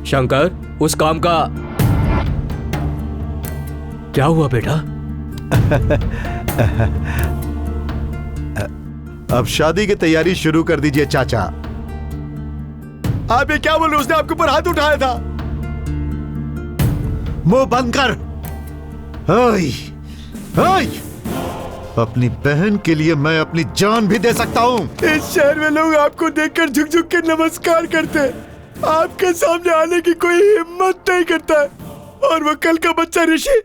शंकर, उस काम का क्या हुआ बेटा?
अब शादी की तैयारी शुरू कर दीजिए चाचा।
आप ये क्या बोल रहे? उसने आपके ऊपर हाथ उठाया था।
मुंह बंद कर। ओए, ओए, अपनी बहन के लिए मैं अपनी जान भी दे सकता हूँ।
इस शहर में लोग आपको देखकर झुक झुक के नमस्कार करते हैं, आपके सामने आने की कोई हिम्मत नहीं करता है। और वो कल का बच्चा ऋषि,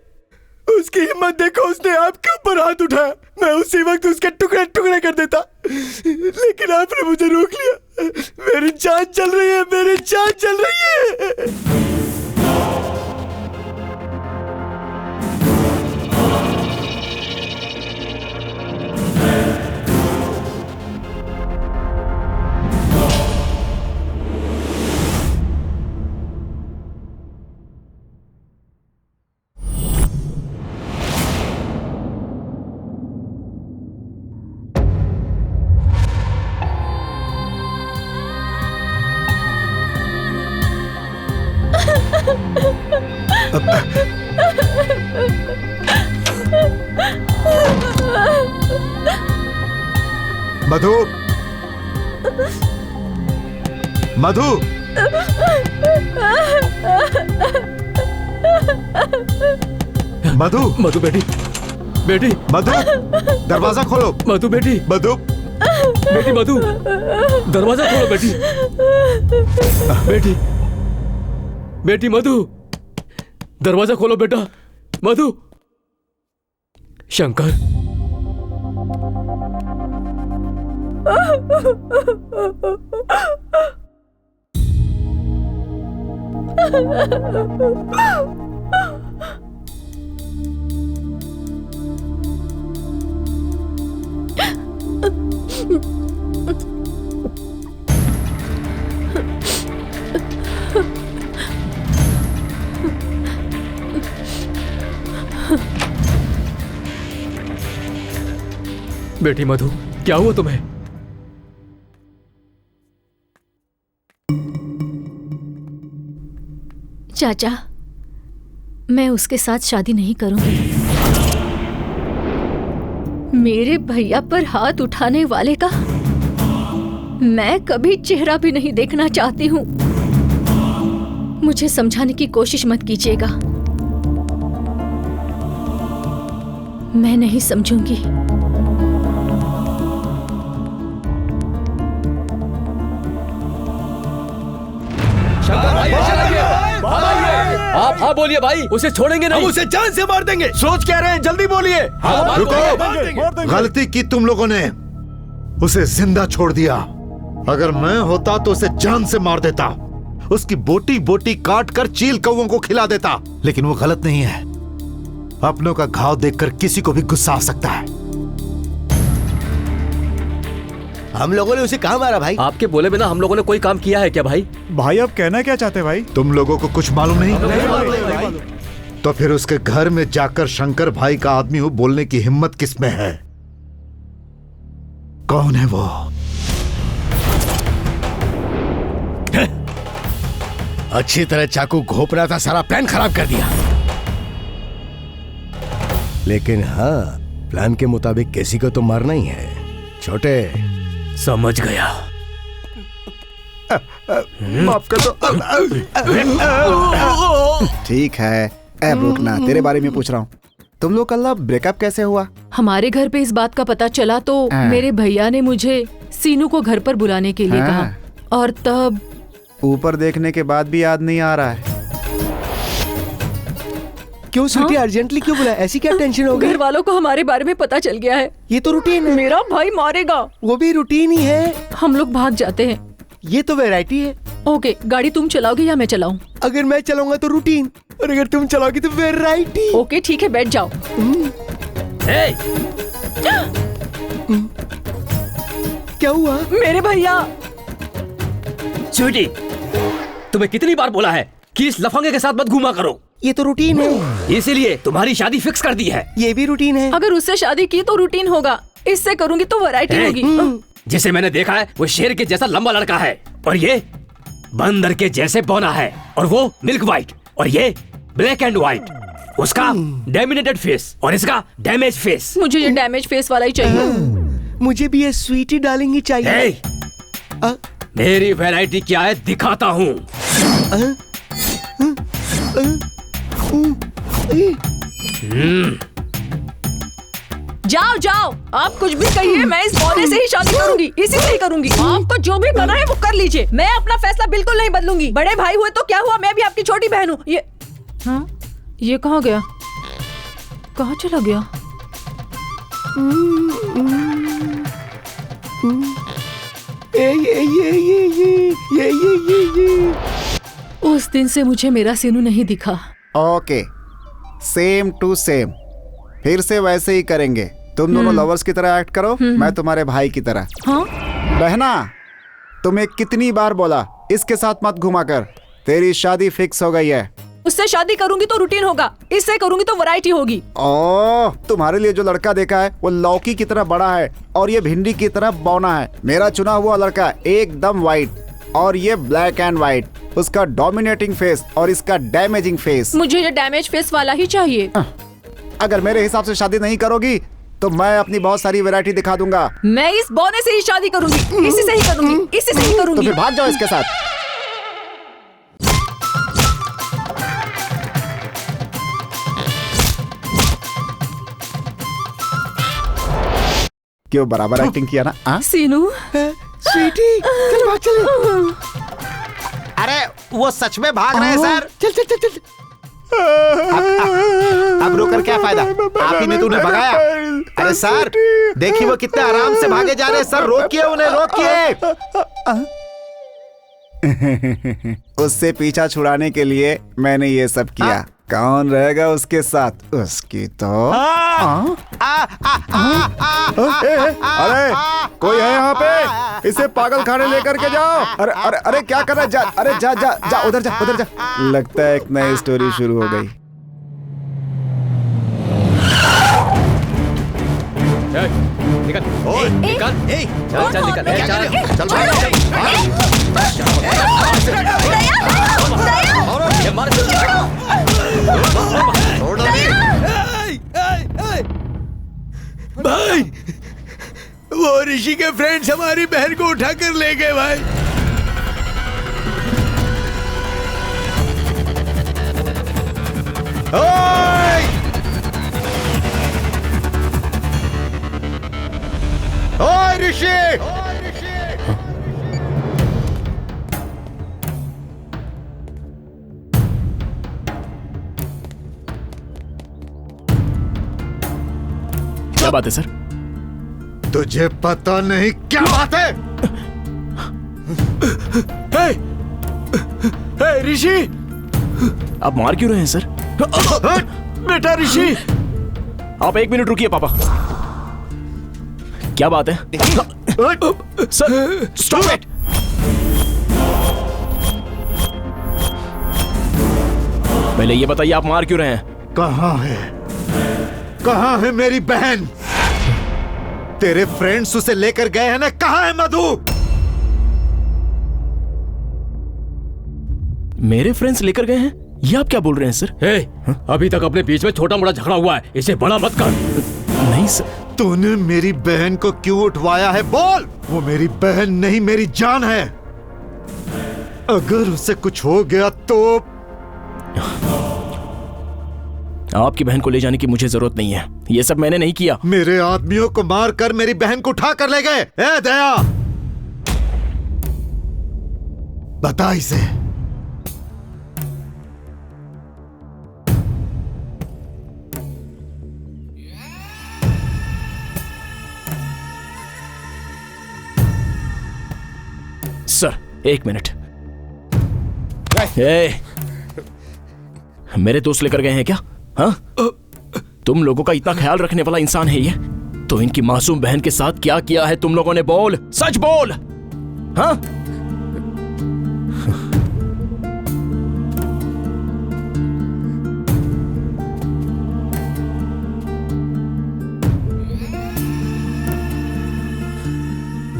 उसकी हिम्मत देखो, उसने आपके ऊपर हाथ उठाया। मैं उसी वक्त उसके टुकड़े टुकड़े कर देता, लेकिन आपने मुझे रोक लिया। मेरी जान चल रही है, मेरी जान चल रही है।
मधु, मधु, मधु,
मधु बेटी, बेटी,
मधु, दरवाजा खोलो।
मधु बेटी,
मधु,
बेटी, मधु, दरवाजा खोलो बेटी, बेटी, बेटी, मधु, दरवाजा खोलो बेटा, मधु। शंकर, बेटी मधु, क्या हुआ तुम्हें?
चाचा, मैं उसके साथ शादी नहीं करूंगी। मेरे भैया पर हाथ उठाने वाले का मैं कभी चेहरा भी नहीं देखना चाहती हूँ। मुझे समझाने की कोशिश मत कीजिएगा, मैं नहीं समझूंगी।
आप हाँ बोलिए भाई, उसे छोड़ेंगे नहीं।
हम उसे जान से मार देंगे।
सोच क्या रहे हैं, जल्दी बोलिए।
रुको, गलती की तुम लोगों ने, उसे जिंदा छोड़ दिया। अगर मैं होता तो उसे जान से मार देता, उसकी बोटी बोटी काट कर चील कौओं को खिला देता। लेकिन वो गलत नहीं है। अपनों का घाव देखकर किसी को भी गुस्सा आ सकता है।
हम लोगों ने उसे कहाँ मारा भाई?
आपके बोले बिना हम लोगों ने कोई काम किया है क्या भाई?
भाई आप कहना क्या चाहते हैं भाई?
तुम लोगों को कुछ मालूम नहीं? तो फिर उसके घर में जाकर शंकर भाई का आदमी हूं बोलने की हिम्मत किसमें है? कौन है वो?
अच्छी तरह चाकू घोप रहा था, सारा प्लान खराब कर दिया। लेकिन हाँ, प्लान के मुताबिक किसी को तो मारना ही है। छोटे,
समझ गया।
माफ कर दो। ठीक है, अब रुकना, तेरे बारे में पूछ रहा हूँ। तुम लोग कल ब्रेकअप कैसे हुआ?
हमारे घर पे इस बात का पता चला तो मेरे भैया ने मुझे सीनू को घर पर बुलाने के लिए कहा, और तब
ऊपर देखने के बाद भी याद नहीं आ रहा है।
क्यों स्वीटी, अर्जेंटली क्यों बुलाया? ऐसी क्या टेंशन हो गई?
घर वालों को हमारे बारे में पता चल गया है।
ये तो रूटीन है।
मेरा भाई मारेगा।
वो भी रूटीन ही है।
हम लोग भाग जाते हैं।
ये तो वैरायटी है।
ओके, गाड़ी तुम चलाओगे या मैं चलाऊं?
अगर मैं चलाऊंगा तो रूटीन, और अगर तुम चलाओगी तो वैरायटी।
ओके ठीक है, बैठ जाओ।
क्या हुआ?
मेरे भैया।
स्वीटी, तुम्हें कितनी बार बोला है कि इस लफंगे के साथ मत घूमा करो?
ये तो रूटीन है।
इसीलिए तुम्हारी शादी फिक्स कर दी है।
ये भी रूटीन है।
अगर उससे शादी की तो रूटीन होगा, इससे करूंगी तो वैरायटी होगी।
जिसे मैंने देखा है वो शेर के जैसा लंबा लड़का है, और ये बंदर के जैसे बौना है, और वो मिल्क व्हाइट, और ये ब्लैक एंड व्हाइट। उसका डैमिनेटेड फेस और इसका डैमेज फेस।
मुझे ये डैमेज फेस वाला ही चाहिए।
मुझे भी ये स्वीटी डार्लिंग ही चाहिए।
मेरी वैरायटी क्या है दिखाता हूँ।
जाओ जाओ, आप कुछ भी कहिए, मैं इस बौने से ही शादी करूंगी, इसी से ही करूंगी। आपको जो भी करना है वो कर लीजिए, मैं अपना फैसला बिल्कुल नहीं बदलूंगी। बड़े भाई हुए तो क्या हुआ, मैं भी आपकी छोटी बहन हूँ। ये कहाँ गया, कहाँ चला गया? उस दिन से मुझे मेरा सीनू नहीं दिखा।
ओके, सेम टू सेम, फिर से वैसे ही करेंगे। तुम दोनों लवर्स की तरह एक्ट करो, मैं तुम्हारे भाई की तरह।
हाँ?
बहना, तुम्हें कितनी बार बोला इसके साथ मत घुमा कर। तेरी शादी फिक्स हो गई है।
उससे शादी करूंगी तो रूटीन होगा, इससे करूंगी तो वैरायटी होगी।
ओह, तुम्हारे लिए जो लड़का देखा है वो लौकी की तरह बड़ा है और ये भिंडी की तरह बौना है। मेरा चुना हुआ लड़का एकदम व्हाइट और ये ब्लैक एंड व्हाइट। उसका डोमिनेटिंग फेस और इसका डैमेजिंग फेस।
मुझे ये डैमेज फेस वाला ही चाहिए।
अगर मेरे हिसाब से शादी नहीं करोगी तो मैं अपनी बहुत सारी वैरायटी दिखा दूंगा।
मैं इस बौने से ही शादी करूंगी, इसी से ही करूंगी, इसी से ही करूंगी।
तो फिर भाग जाओ इसके साथ। क्यों बराबर एक्टिंग किया ना?
सीनू,
स्वीटी, चल भाग चल।
अरे वो सच में भाग रहे हैं सर।
चल चल चल चल।
अब रोकर क्या फायदा, आप ही ने तो उन्हें भगाया। अरे सर देखिए वो कितने आराम से भागे जा रहे हैं। सर रोकिए उन्हें, रोकिए।
उससे पीछा छुड़ाने के लिए मैंने ये सब किया। कौन रहेगा उसके साथ? उसकी तो अरे कोई है यहाँ पे? इसे पागल खाने लेकर के जाओ। अरे अरे अरे क्या कर रहा है? जा, अरे जा जा जा, उधर जा, उधर जा। लगता है एक नई स्टोरी शुरू हो गई।
निकल निकल चल चल निकल चल
भाई वो ऋषि के फ्रेंड्स हमारी बहन को उठाकर ले गए भाई।
ओए ऋषि,
क्या बात है सर?
तुझे पता नहीं क्या बात है?
ऋषि, आप मार क्यों रहे हैं सर? बेटा ऋषि, आप 1 मिनट रुकिए पापा। क्या बात है? Sir stop it. पहले ये बताइए आप मार क्यों रहे हैं?
कहाँ है मेरी बहन? तेरे फ्रेंड्स उसे लेकर गए हैं ना? कहाँ है मधु?
मेरे फ्रेंड्स लेकर गए हैं? ये आप क्या बोल रहे हैं सर?
अभी तक अपने बीच में छोटा मोटा झगड़ा हुआ है, इसे बड़ा मत कर।
नहीं सर।
तूने मेरी बहन को क्यों उठवाया है? बोल। वो मेरी बहन नहीं, मेरी जान है। अगर उसे कुछ हो गया तो
आपकी बहन को ले जाने की मुझे जरूरत नहीं है। ये सब मैंने नहीं किया।
मेरे आदमियों को मारकर मेरी बहन को उठा कर ले गए। ए दया, बता इसे।
Sir 1 minute. मेरे दोस्त लेकर गए हैं क्या? हाँ? तुम लोगों का इतना ख्याल रखने वाला इंसान है ये? तो इनकी मासूम बहन के साथ क्या किया है तुम लोगों ने? बोल, सच बोल। हाँ?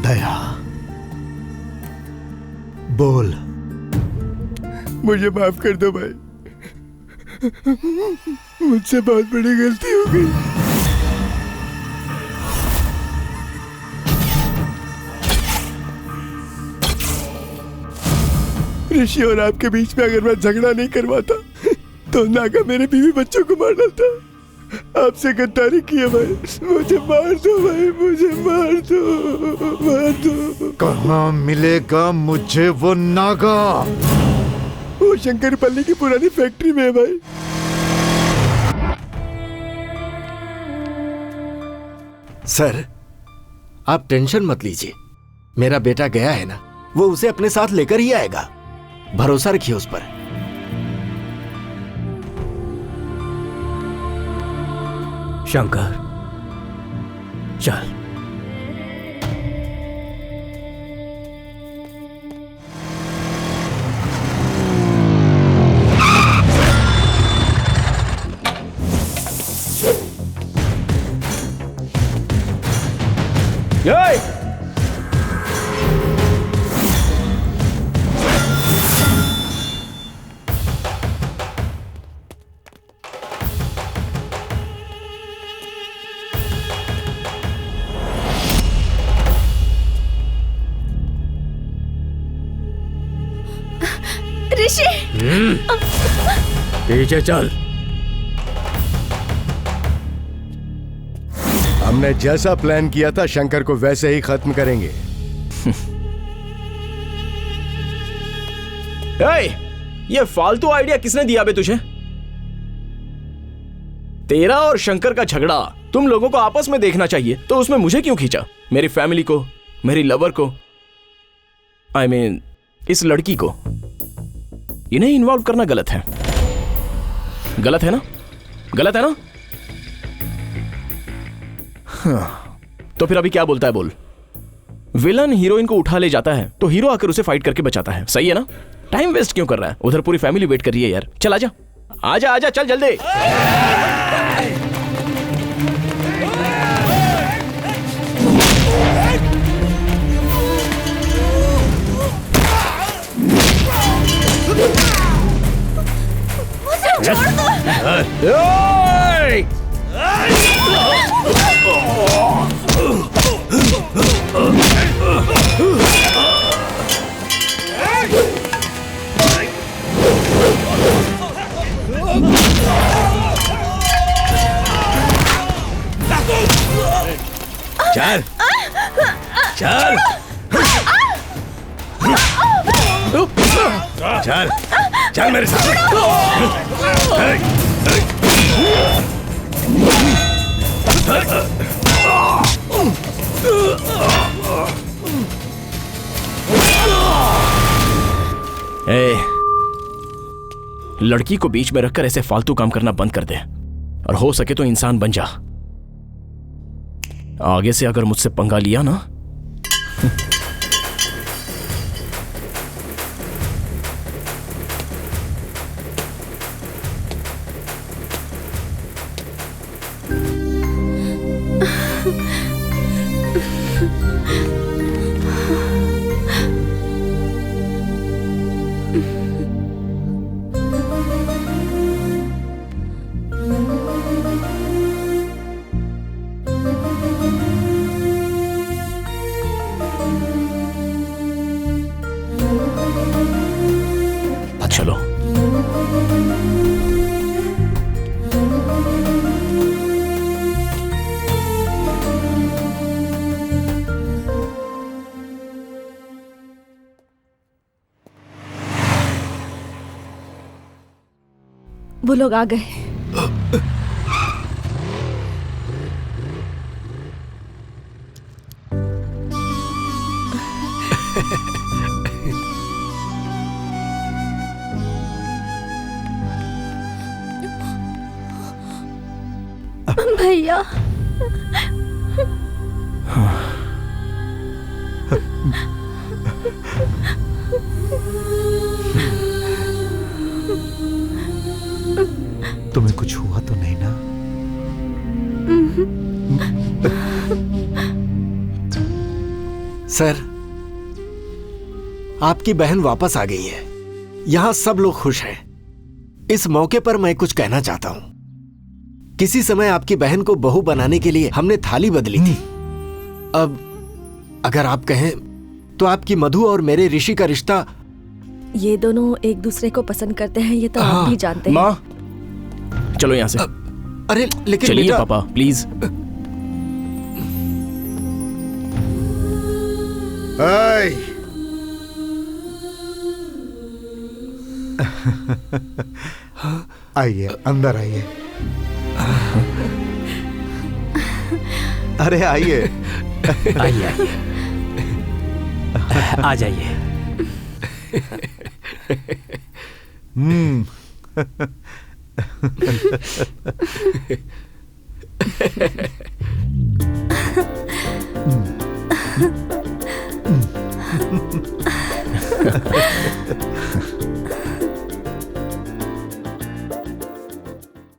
दया, बोल।
मुझे माफ कर दो भाई, मुझसे बहुत बड़ी गलती हो गई। ऋषि और आपके बीच में अगर मैं झगड़ा नहीं करवाता तो नागा मेरे बीवी बच्चों को मार डालता। आपसे गद्दारी की है भाई, मुझे मार दो भाई, मुझे मार दो, मार दो।
कहाँ मिलेगा मुझे वो नागा?
वो शंकरपल्ली की पुरानी फैक्ट्री में है भाई।
सर आप टेंशन मत लीजिए, मेरा बेटा गया है ना, वो उसे अपने साथ लेकर ही आएगा। भरोसा रखिए उस पर।
शंकर चल।
ऋषि,
पीछे चल।
हमने जैसा प्लान किया था शंकर को वैसे ही खत्म करेंगे।
ये फालतू आइडिया किसने दिया बे तुझे? तेरा और शंकर का झगड़ा तुम लोगों को आपस में देखना चाहिए, तो उसमें मुझे क्यों खींचा? मेरी फैमिली को, मेरी लवर को, I mean, इस लड़की को, इन्हें इन्वॉल्व करना गलत है। गलत है ना? गलत है ना? हाँ, तो फिर अभी क्या बोलता है बोल? विलन हीरोइन को उठा ले जाता है तो हीरो आकर उसे फाइट करके बचाता है, सही है ना? टाइम वेस्ट क्यों कर रहा है? उधर पूरी फैमिली वेट कर रही है यार। चल आजा, आजा आजा, चल जल्दी।
चल चल चल मेरे साथ।
लड़की को बीच में रखकर ऐसे फालतू काम करना बंद कर दे और हो सके तो इंसान बन जा। आगे से अगर मुझसे पंगा लिया ना चलो।
वो लोग आ गए।
भैया
तुम्हें कुछ हुआ तो नहीं ना?
सर, आपकी बहन वापस आ गई है। यहां सब लोग खुश हैं। इस मौके पर मैं कुछ कहना चाहता हूं। किसी समय आपकी बहन को बहू बनाने के लिए हमने थाली बदली थी। अब अगर आप कहें तो आपकी मधु और मेरे ऋषि का रिश्ता।
ये दोनों एक दूसरे को पसंद करते हैं, ये तो आप भी जानते हैं।
माँ, चलो यहाँ से।
अरे लेकिन
चलिए
बेटा...
पापा प्लीज।
आइए, अंदर आइए। अरे आइए।
आइए आइए, आ जाइए।